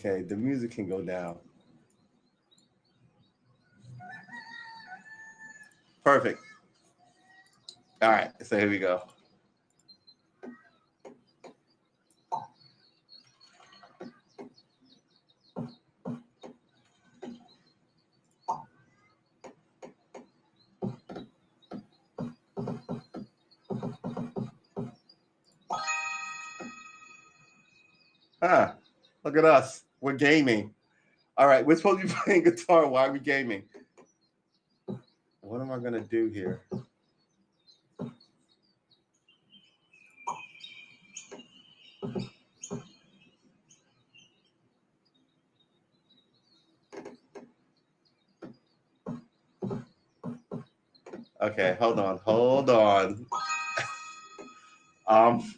Okay, the music can go down. Perfect. All right, so here we go. Huh. Look at us. We're gaming. All right, we're supposed to be playing guitar. Why are we gaming? What am I going to do here? Okay, hold on. Hold on. Um,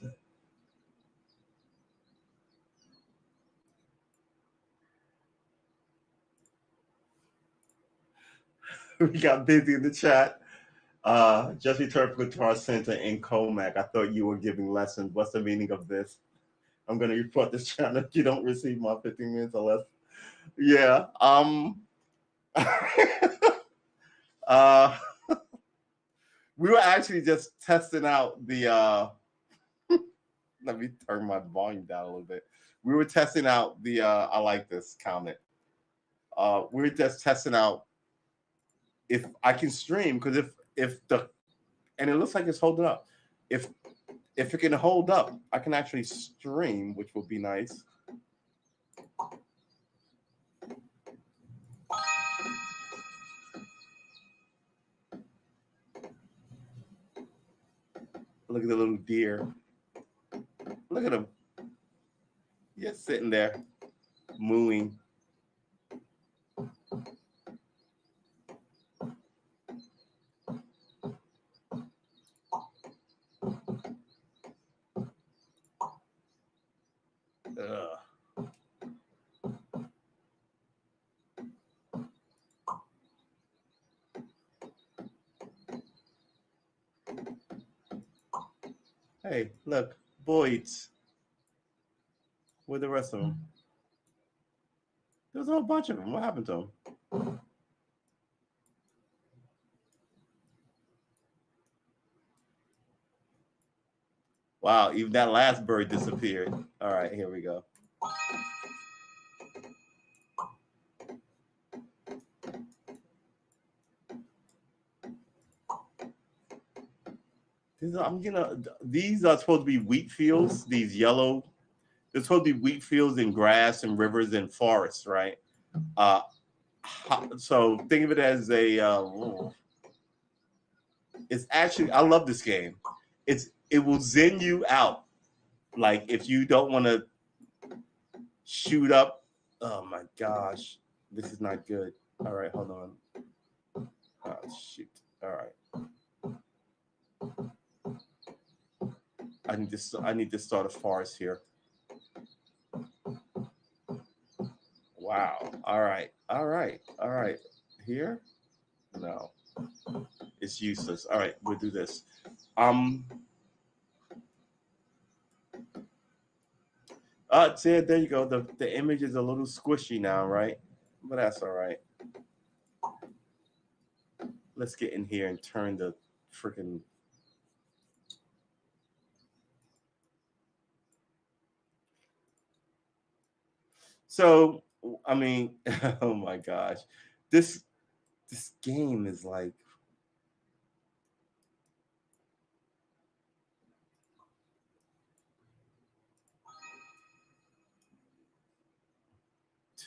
we got busy in the chat. Just returned from Guitar Center in Comac. I thought you were giving lessons. What's the meaning of this? I'm going to report this channel if you don't receive my 15 minutes or less. Yeah. uh, we were actually just testing out the. Let me turn my volume down a little bit. We were testing out the. I like this comment. We were just testing out if I can stream, because if the and it looks like it's holding up. If it can hold up, I can actually stream, which will be nice. Look at the little deer. Look at him. Just sitting there, mooing. Ugh. Hey, look, Boyd's. Where the rest of them? There's a whole bunch of them. What happened to them? Wow, even that last bird disappeared. All right, here we go. These are supposed to be wheat fields. These yellow, they're supposed to be wheat fields and grass and rivers and forests, right? So think of it as a. It's actually, I love this game. It will zen you out. Like if you don't want to shoot up. Oh my gosh, this is not good. All right, hold on. Oh shoot. All right. I need to start a forest here. Wow. All right. All right. All right. Here? No. It's useless. All right, we'll do this. See, there you go. The image is a little squishy now, right? But that's all right. Let's get in here and turn the freaking. So, I mean, oh my gosh, this game is like.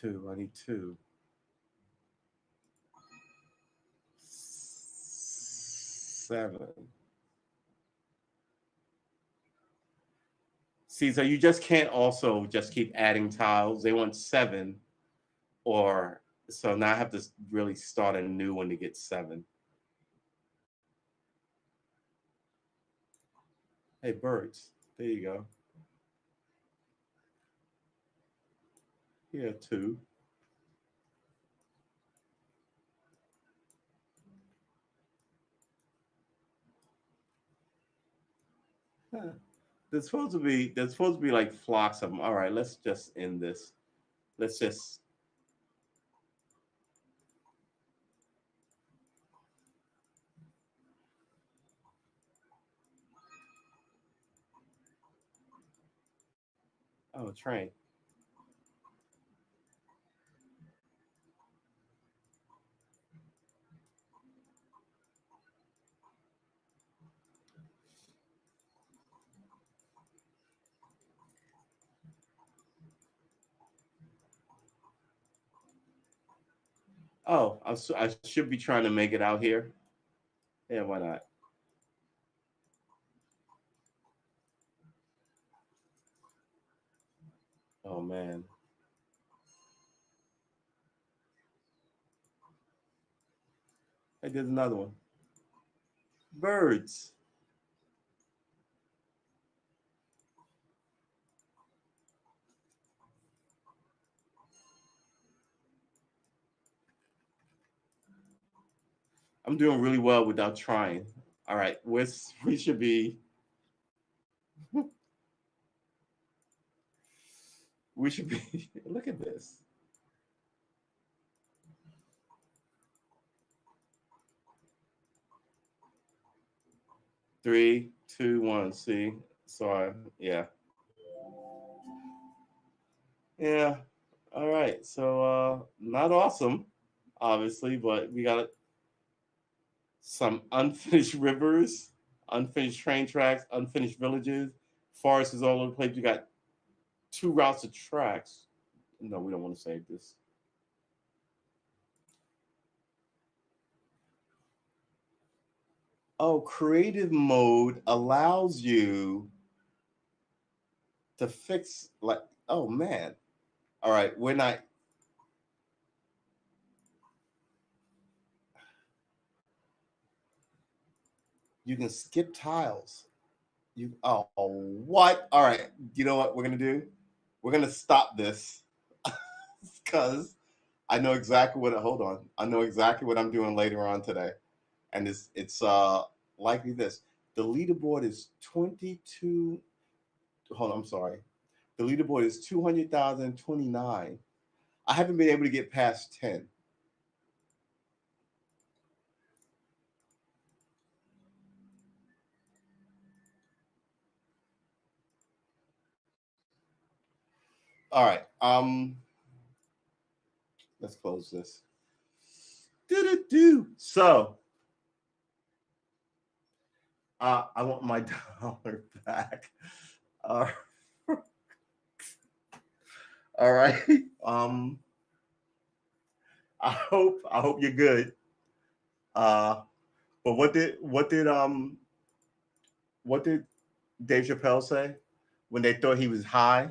I need two. 7. See, so you just can't also just keep adding tiles. They want 7, or so now I have to really start a new one to get 7. Hey, birds. There you go. Here, 2. Huh. There's supposed to be like flocks of them. All right, let's just end this. Let's just. Oh, train. Oh, I should be trying to make it out here. Yeah, why not? Oh man. Hey, there's another one. Birds. I'm doing really well without trying. All right, we should be we should be look at this. 3, 2, 1. See, sorry. Yeah, yeah. All right. So not awesome, obviously, but we got some unfinished rivers, unfinished train tracks, unfinished villages, forests is all over the place. We got 2 routes of tracks. No, we don't want to save this. Oh, creative mode allows you to fix like oh man. All right, we're not you can skip tiles. You oh what? All right, you know what we're gonna do? We're gonna stop this because I know exactly what hold on. I know exactly what I'm doing later on today. And it's likely this. The leaderboard is 22. Hold on, I'm sorry. The leaderboard is 200,029. I haven't been able to get past 10. All right. Let's close this. Do. So I want my dollar back. Uh, all right. Um I hope you're good. Uh but what did Dave Chappelle say when they thought he was high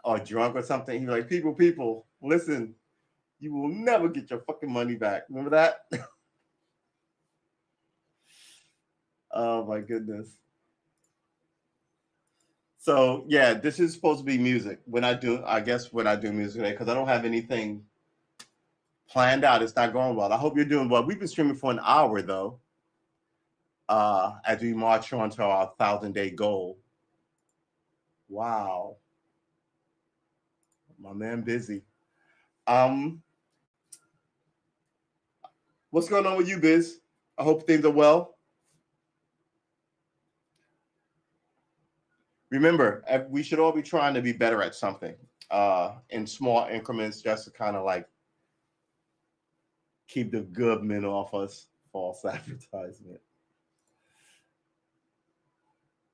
or drunk or something? He was like, people, listen, you will never get your fucking money back. Remember that? Oh my goodness. So yeah, this is supposed to be music. I guess when I do music today, because I don't have anything planned out. It's not going well. I hope you're doing well. We've been streaming for an hour though, as we march on to our 1,000-day goal. Wow, my man, busy. Um, what's going on with you, Biz? I hope things are well. Remember, we should all be trying to be better at something in small increments, just to kind of like keep the government off us. False advertisement.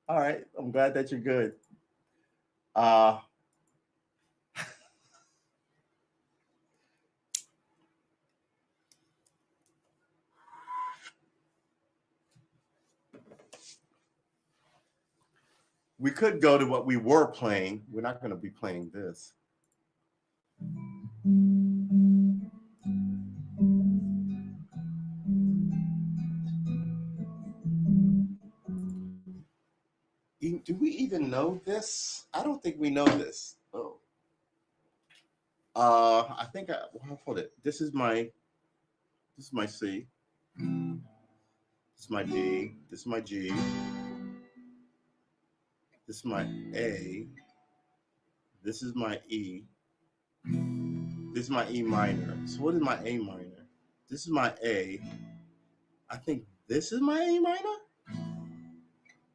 All right, I'm glad that you're good. Uh, we could go to what we were playing. We're not going to be playing this. Do we even know this? I don't think we know this. Oh. I think hold it. This is my C. This is my D. This is my G. This is my A. This is my E. This is my E minor. So what is my A minor? This is my A. I think this is my A minor.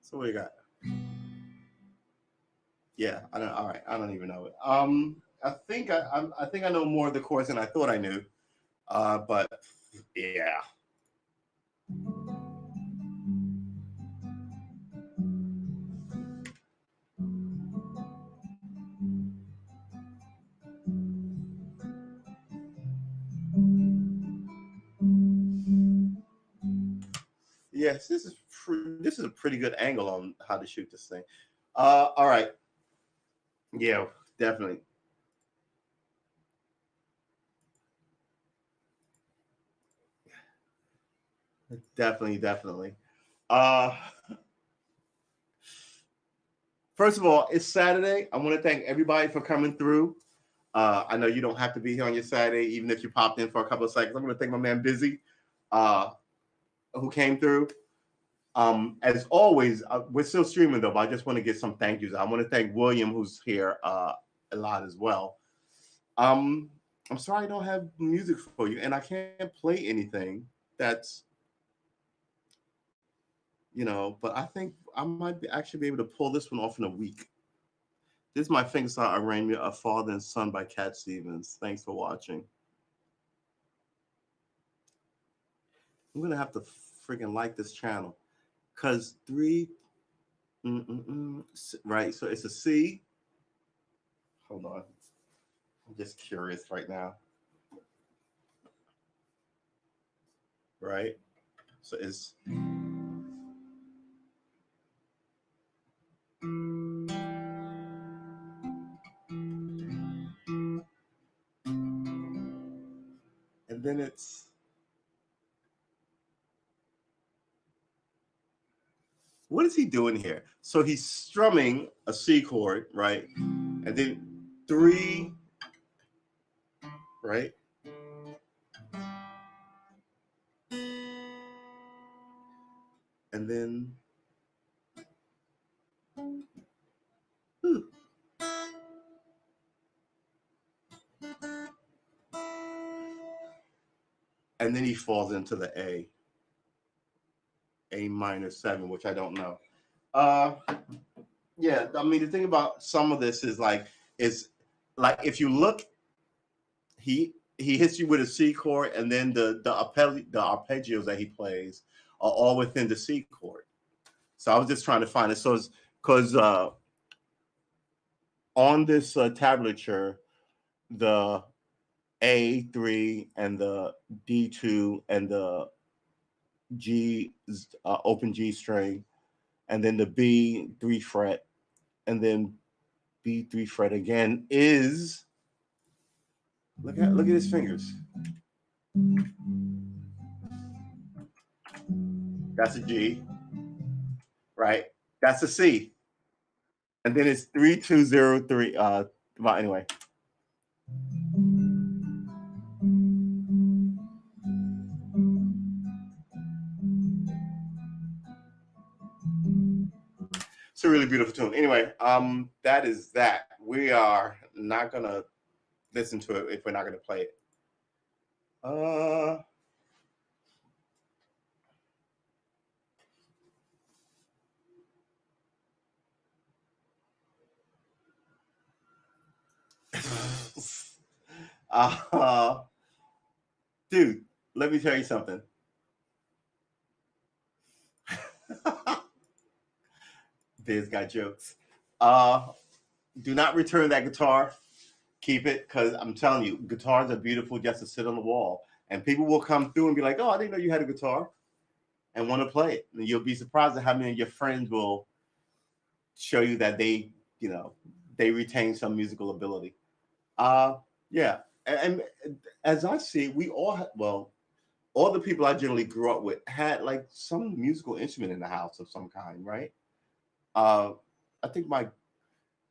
So what do you got? Yeah, I don't. All right, I don't even know it. I think I know more of the chords than I thought I knew. But yeah. Yes, this is a pretty good angle on how to shoot this thing. All right. Yeah, definitely. Definitely. Uh, First of all, it's Saturday. I want to thank everybody for coming through. I know you don't have to be here on your Saturday, even if you popped in for a couple of seconds. I'm going to thank my man Busy, uh, who came through. As always, we're still streaming though, but I just want to get some thank yous. I want to thank William, who's here a lot as well. Um, I'm sorry I don't have music for you, and I can't play anything that's but I think I might actually be able to pull this one off in a week. This is my fingerstyle arrangement of Father and Son by Cat Stevens. Thanks for watching. I'm gonna have to freaking like this channel, cause right. So it's a C. Hold on, I'm just curious right now. Right. So it's and then it's what is he doing here? So he's strumming a C chord, right? And then three, right? And then hmm, and then he falls into the A minor 7, which I don't know. Uh, yeah, I mean the thing about some of this is like if you look, he hits you with a C chord, and then the arpeggios that he plays are all within the C chord. So I was just trying to find it. So it's because on this tablature, the A3 and the D2 and the G open G string, and then the B3 fret, and then B3 fret again is look at his fingers. That's a G, right? That's a C, and then it's 3 2 0 3. Well, anyway. It's a really beautiful tune. Anyway, that is that. We are not gonna listen to it if we're not gonna play it. Uh, dude, let me tell you something. Biz got jokes. Do not return that guitar. Keep it, because I'm telling you, guitars are beautiful just to sit on the wall. And people will come through and be like, "Oh, I didn't know you had a guitar," and want to play it. And you'll be surprised at how many of your friends will show you that they retain some musical ability. Uh, yeah, and as I see, we all all the people I generally grew up with had like some musical instrument in the house of some kind, right? I think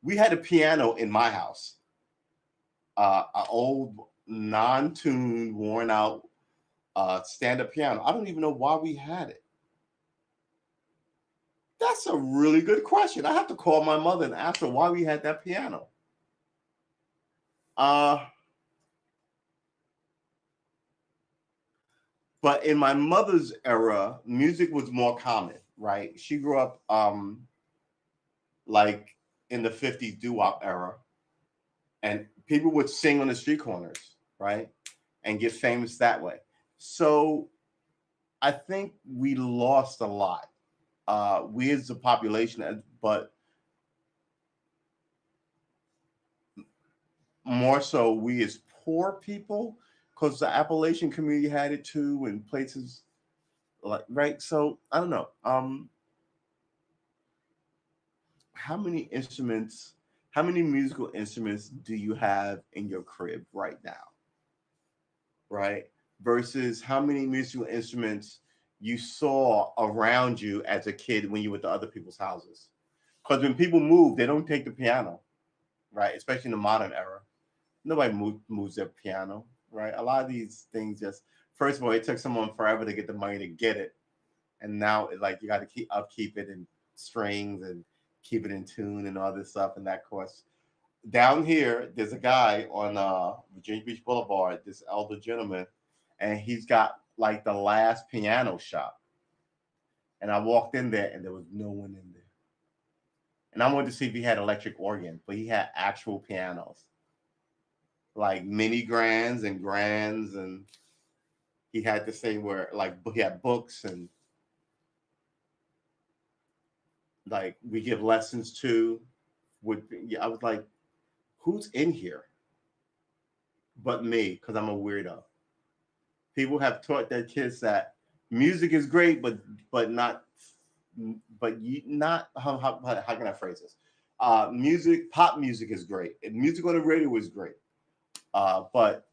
we had a piano in my house, an old non-tuned, worn out stand-up piano. I don't even know why we had it. That's a really good question. I have to call my mother and ask her why we had that piano. Uh, but in my mother's era, music was more common, right? She grew up like in the 50s doo-wop era, and people would sing on the street corners, right? And get famous that way. So I think we lost a lot. We as a population, but more so we as poor people, because the Appalachian community had it too, and places like right. So I don't know. How many instruments, how many musical instruments do you have in your crib right now? Right? Versus how many musical instruments you saw around you as a kid when you were at other people's houses. Because when people move, they don't take the piano, right? Especially in the modern era. Nobody moves their piano, right? A lot of these things just, first of all, it took someone forever to get the money to get it. And now it's like you got to keep upkeep it in strings and keep it in tune and all this stuff. And that costs. Down here, there's a guy on Virginia Beach Boulevard, this elder gentleman, and he's got like the last piano shop. And I walked in there and there was no one in there. And I wanted to see if he had electric organ, but he had actual pianos, like mini grands, and he had the same where like he had books and like we give lessons to. Would I was like, who's in here but me? Because I'm a weirdo. People have taught their kids that music is great, but not, but you not how can I phrase this? Pop music is great, and music on the radio is great, but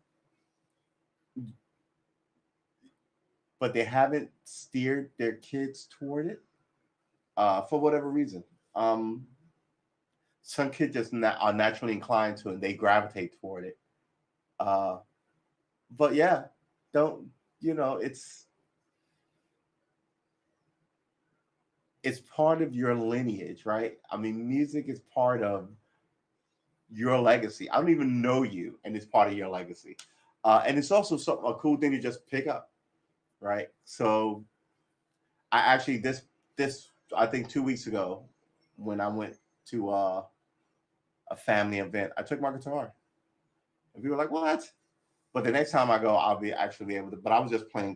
they haven't steered their kids toward it for whatever reason. Some kids just are naturally inclined to it, and they gravitate toward it. Uh, but yeah, don't it's part of your lineage, right? I mean, music is part of your legacy. I don't even know you, and it's part of your legacy. And it's also a cool thing to just pick up, right? So I actually this I think 2 weeks ago when I went to a family event, I took my guitar, and people were like, "What?" But the next time I go, I'll be actually able to. But I was just playing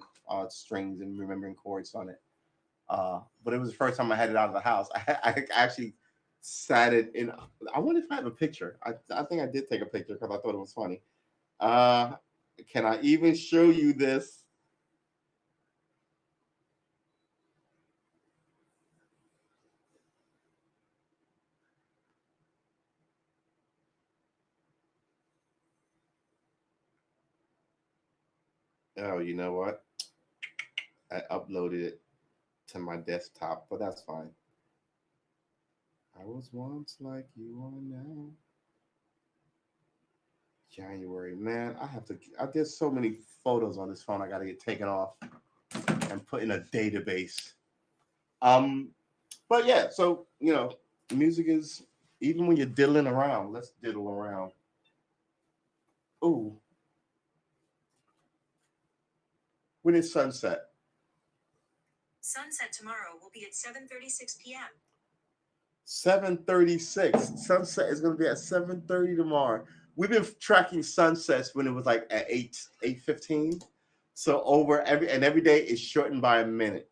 strings and remembering chords on it. But it was the first time I had it out of the house. I actually sat it in. I wonder if I have a picture. I think I did take a picture because I thought it was funny. Uh, can I even show you this? Oh, you know what? I uploaded it to my desktop, but that's fine. I was once like you are now. January, man. I have to. I did so many photos on this phone. I got to get taken off and put in a database. Um, but yeah, so music is even when you're diddling around. Let's diddle around. Ooh, when is sunset? Sunset tomorrow will be at 7:36 p.m. 7:36. Sunset is going to be at 7:30 tomorrow. We've been tracking sunsets when it was like at 8:15. So every day is shortened by a minute.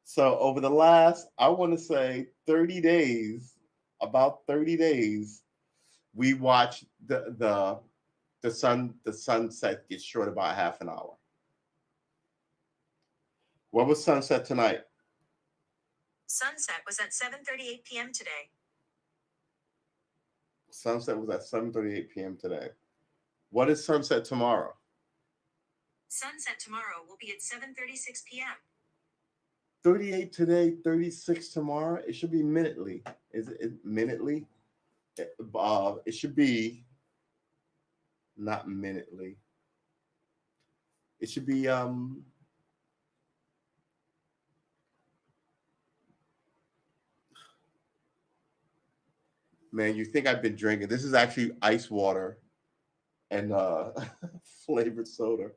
So over the last, I want to say 30 days, about 30 days, we watched the sunset get shorter by half an hour. What was sunset tonight? Sunset was at 7:38 p.m. today. Sunset was at 7:38 p.m. today. What is sunset tomorrow? Sunset tomorrow will be at 7:36 p.m. 38 today, 36 tomorrow. It should be minutely. Is it minutely? It should be not minutely. It should be man, you think I've been drinking. This is actually ice water and flavored soda.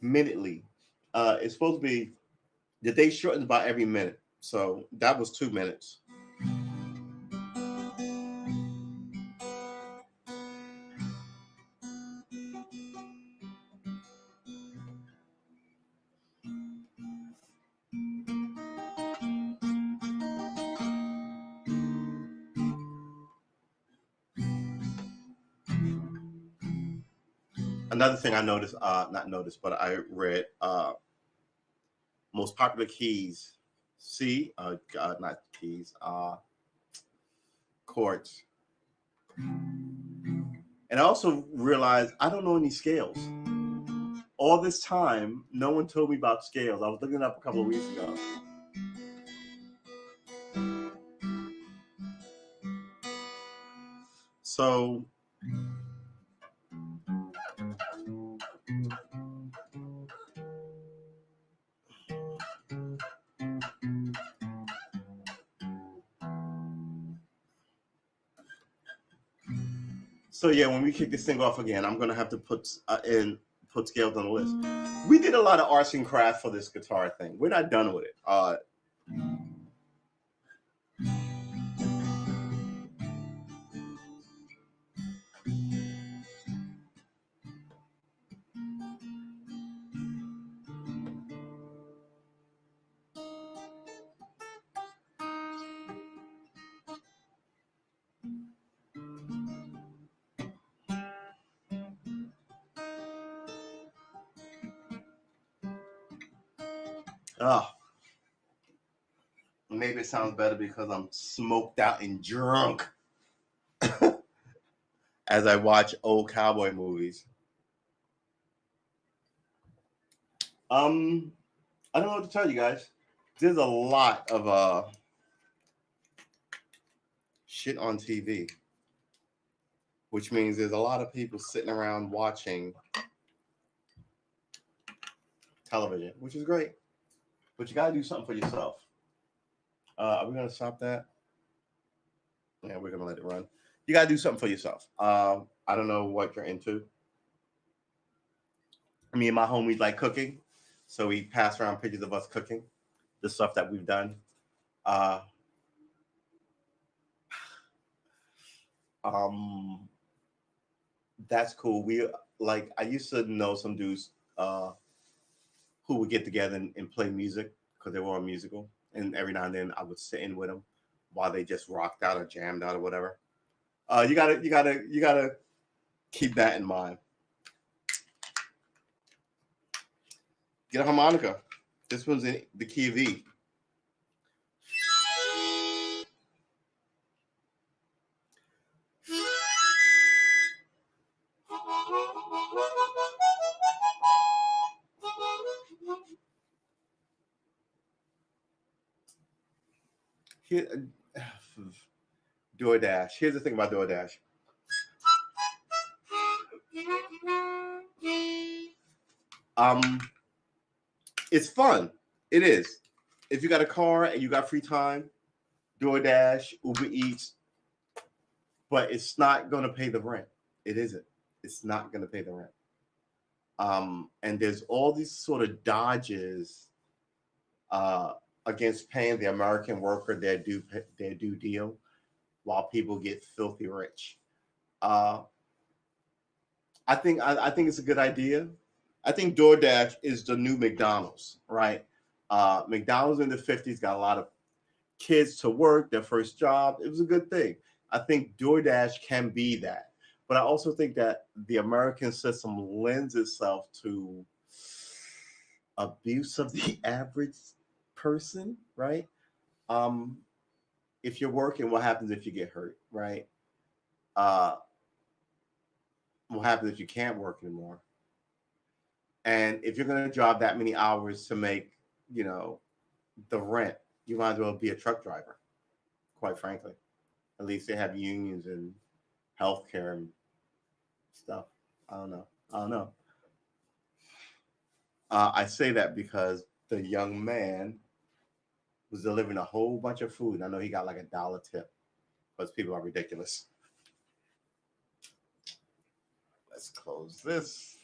Minutely. It's supposed to be the day shortens by every minute. So that was 2 minutes. Another thing I noticed, not noticed, but I read most popular keys, C, not keys, chords. And I also realized I don't know any scales. All this time, no one told me about scales. I was looking it up a couple of weeks ago. So So yeah, when we kick this thing off again, I'm gonna have to put scales on the list. We did a lot of arts and crafts for this guitar thing. We're not done with it. Uh, Maybe it sounds better because I'm smoked out and drunk as I watch old cowboy movies. I don't know what to tell you guys. There's a lot of shit on TV, which means there's a lot of people sitting around watching television, which is great. But you gotta do something for yourself. Are we gonna stop that? Yeah, we're gonna let it run. You gotta do something for yourself. I don't know what you're into. Me and my homies like cooking, so we pass around pictures of us cooking, the stuff that we've done. Uh, um, that's cool. We like I used to know some dudes who would get together and play music because they were all musical, and every now and then I would sit in with them while they just rocked out or jammed out or whatever. You gotta keep that in mind. Get a harmonica. This one's in the key of E. Here, DoorDash. Here's the thing about DoorDash. Um, it's fun. It is. If you got a car and you got free time, DoorDash, Uber Eats, but it's not going to pay the rent. It isn't. It's not going to pay the rent. And there's all these sort of dodges against paying the American worker their due deal, while people get filthy rich. Uh, I think it's a good idea. I think DoorDash is the new McDonald's, right? McDonald's in the 50s got a lot of kids to work, their first job. It was a good thing. I think DoorDash can be that. But I also think that the American system lends itself to abuse of the average person, right? Um, if you're working, what happens if you get hurt, right? Uh, what happens if you can't work anymore? And if you're going to drive that many hours to make, you know, the rent, you might as well be a truck driver, quite frankly. At least they have unions and healthcare and stuff. I don't know. I don't know. I say that because the young man was delivering a whole bunch of food. I know he got like $1 tip. because people are ridiculous. Let's close this.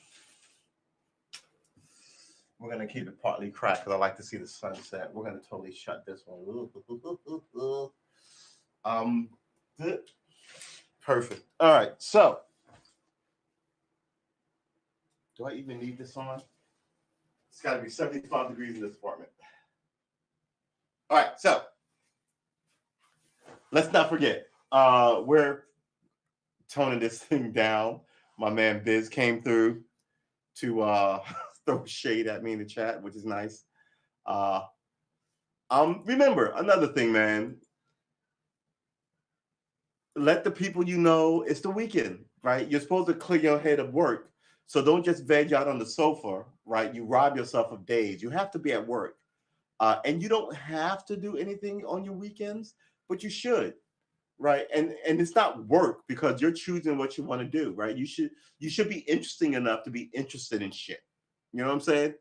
We're going to keep it partly cracked because I like to see the sunset. We're going to totally shut this one. Good. Perfect. All right. So, do I even need this on? It's got to be 75 degrees in this apartment. All right. So, let's not forget, we're toning this thing down. My man Biz came through to throw shade at me in the chat, which is nice. Remember another thing, man. Let the people you know, it's the weekend, right? You're supposed to clear your head of work. So don't just veg out on the sofa, right? You rob yourself of days. You have to be at work. And you don't have to do anything on your weekends, but you should, right? And it's not work because you're choosing what you want to do, right? You should be interesting enough to be interested in shit. You know what I'm saying?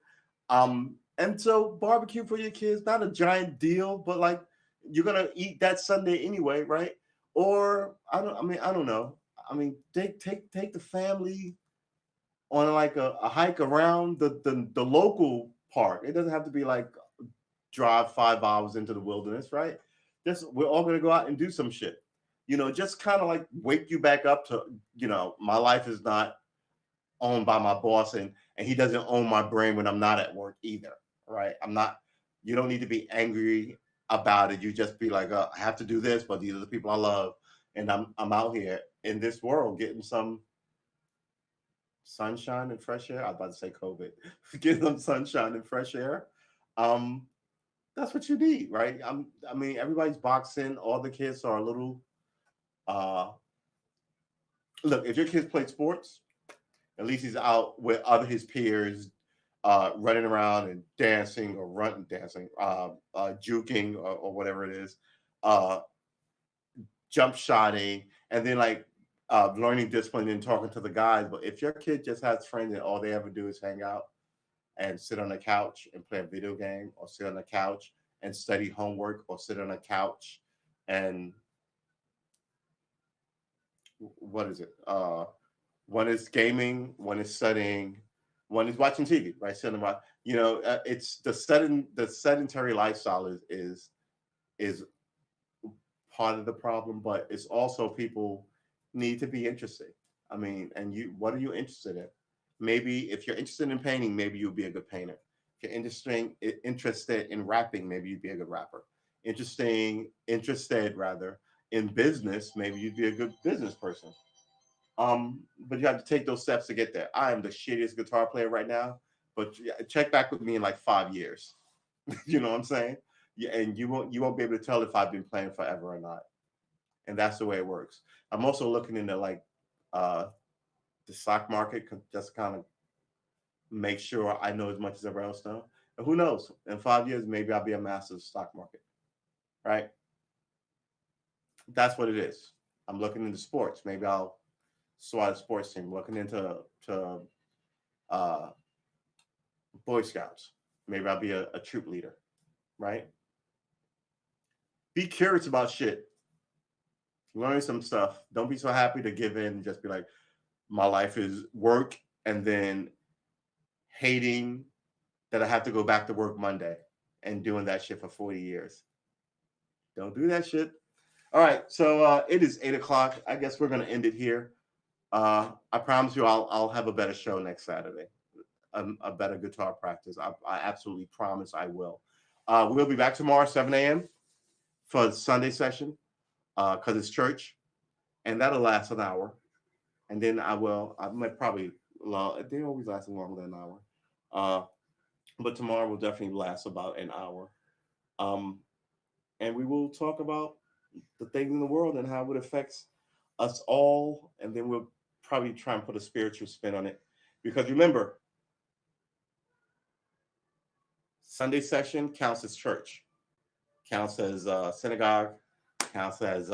And so barbecue for your kids, not a giant deal, but like you're gonna eat that Sunday anyway, right? Or I don't know. I mean, take the family on like a hike around the local park. It doesn't have to be like drive 5 hours into the wilderness, right? Just we're all gonna go out and do some shit. You know, just kind of like wake you back up to, my life is not owned by my boss and he doesn't own my brain when I'm not at work either, right? You don't need to be angry about it. You just be like, I have to do this, but these are the people I love. And I'm out here in this world getting some sunshine and fresh air. I was about to say COVID. Getting some sunshine and fresh air. That's what you need, right? I mean, everybody's boxing. All the kids are a little look, if your kids play sports, at least he's out with other his peers, running around and dancing or juking or whatever it is, jump shotting, and then like learning discipline and talking to the guys. But if your kid just has friends and all they ever do is hang out and sit on the couch and play a video game, or sit on the couch and study homework, or sit on a couch and what is it? One is gaming, one is studying, one is watching TV, right? Sitting around, it's the sedentary lifestyle is part of the problem, but it's also people need to be interested. I mean, and what are you interested in? Maybe if you're interested in painting, maybe you'll be a good painter. If you're interested in rapping, maybe you'd be a good rapper. Interested rather in business, maybe you'd be a good business person. But you have to take those steps to get there. I am the shittiest guitar player right now, but check back with me in like 5 years. You know what I'm saying? Yeah, and you won't be able to tell if I've been playing forever or not. And that's the way it works. I'm also looking into like the stock market, just kind of make sure I know as much as everyone else know. And who knows? In 5 years, maybe I'll be a master of the stock market. Right? That's what it is. I'm looking into sports. Maybe I'll start a sports team. Looking into Boy Scouts. Maybe I'll be a troop leader. Right? Be curious about shit. Learn some stuff. Don't be so happy to give in and just be like, my life is work, and then hating that I have to go back to work Monday and doing that shit for 40 years. Don't do that shit. All right, so it is 8 o'clock. I guess we're gonna end it here. I promise you, I'll have a better show next Saturday, a better guitar practice. I absolutely promise I will. We'll be back tomorrow, 7 a.m. for the Sunday session, because it's church, and that'll last an hour. And then I might probably, they always last longer than an hour. But tomorrow will definitely last about an hour. And we will talk about the things in the world and how it affects us all. And then we'll probably try and put a spiritual spin on it. Because remember, Sunday session counts as church, counts as synagogue, counts as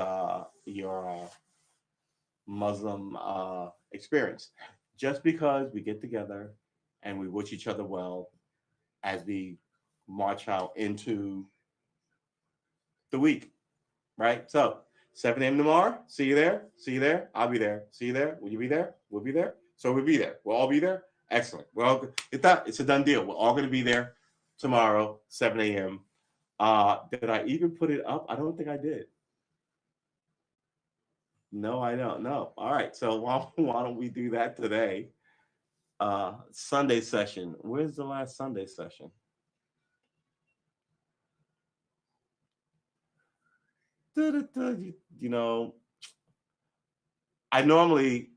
your Muslim experience. Just because we get together and we wish each other well as we march out into the week, right? So 7 a.m. tomorrow. See you there. See you there. I'll be there. See you there. Will you be there? We'll be there. So we'll be there. We'll all be there. Excellent. Well, it's a done deal. We're all going to be there tomorrow, 7 a.m. Did I even put it up? I don't think I did. No, I don't know. All right. So why don't we do that today? Sunday session. Where's the last Sunday session? You know, I normally,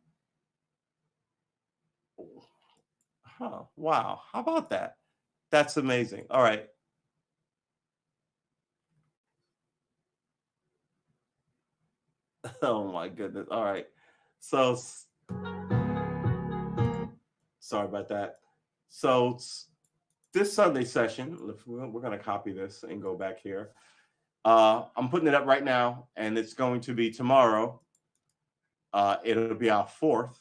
wow. How about that? That's amazing. All right. Oh my goodness. All right. So sorry about that. So this Sunday session, we're going to copy this and go back here. I'm putting it up right now, and it's going to be tomorrow. It'll be our 4th.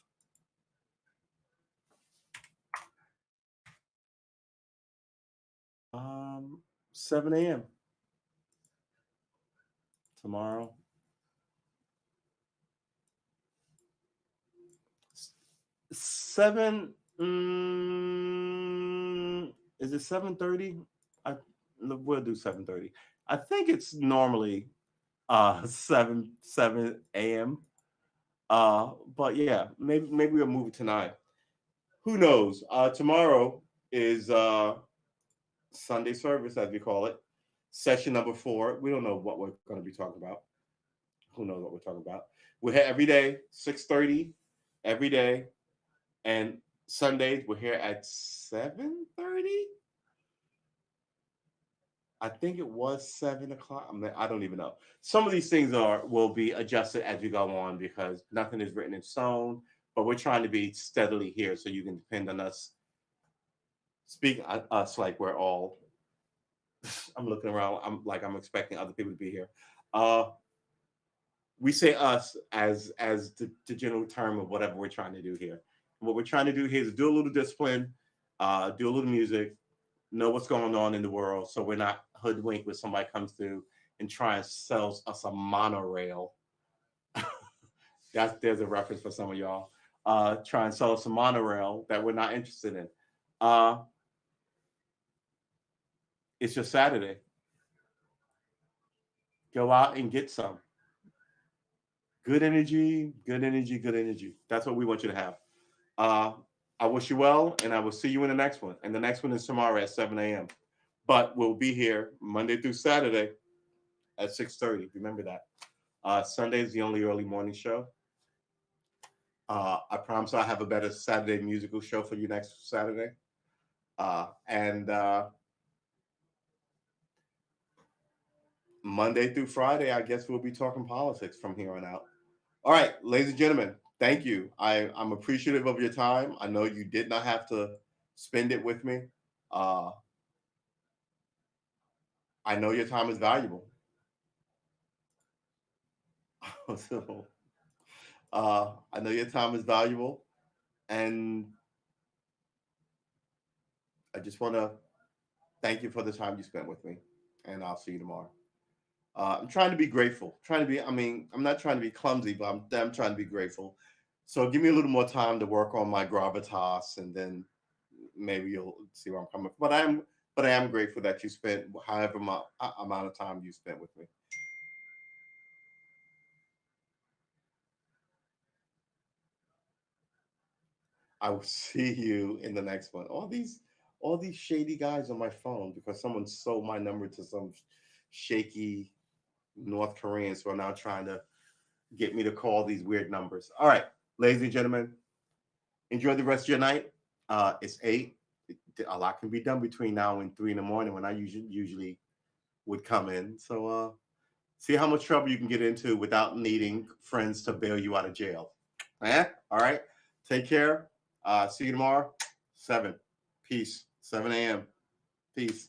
7 a.m. tomorrow. Seven. Is it 7:30? We'll do 7:30. I think it's normally 7 a.m. But yeah, maybe we'll move it tonight. Who knows? Tomorrow is Sunday service, as we call it, session number 4. We don't know what we're going to be talking about. Who knows what we're talking about? We're here every day, 6:30, every day, and Sundays we're here at 7:30. I think it was 7 o'clock. I don't even know. Some of these things will be adjusted as we go on because nothing is written in stone. But we're trying to be steadily here, so you can depend on us. Speak us like we're all. I'm looking around. I'm expecting other people to be here. We say us as the general term of whatever we're trying to do here. What we're trying to do here is do a little discipline, do a little music, know what's going on in the world, so we're not hoodwinked when somebody comes through and try and sell us a monorail. There's a reference for some of y'all. Try and sell us a monorail that we're not interested in. It's just Saturday. Go out and get some. Good energy, good energy, good energy. That's what we want you to have. I wish you well, and I will see you in the next one. And the next one is tomorrow at 7 a.m. But we'll be here Monday through Saturday at 6:30. Remember that. Sunday is the only early morning show. I promise I'll have a better Saturday musical show for you next Saturday. And Monday through Friday, I guess we'll be talking politics from here on out. All right, ladies and gentlemen, thank you. I'm appreciative of your time. I know you did not have to spend it with me. I know your time is valuable. So, I know your time is valuable, and I just want to thank you for the time you spent with me, and I'll see you tomorrow. I'm trying to be grateful. I'm not trying to be clumsy, but I'm trying to be grateful. So give me a little more time to work on my gravitas, and then maybe you'll see where I'm coming from. But I am grateful that you spent however amount of time you spent with me. I will see you in the next one. All these shady guys on my phone because someone sold my number to some shaky North Koreans who are now trying to get me to call these weird numbers. All right, ladies and gentlemen, enjoy the rest of your night. It's 8. A lot can be done between now and 3 in the morning when I usually would come in. So see how much trouble you can get into without needing friends to bail you out of jail. All right. Take care. See you tomorrow. 7. Peace. 7 a.m. Peace.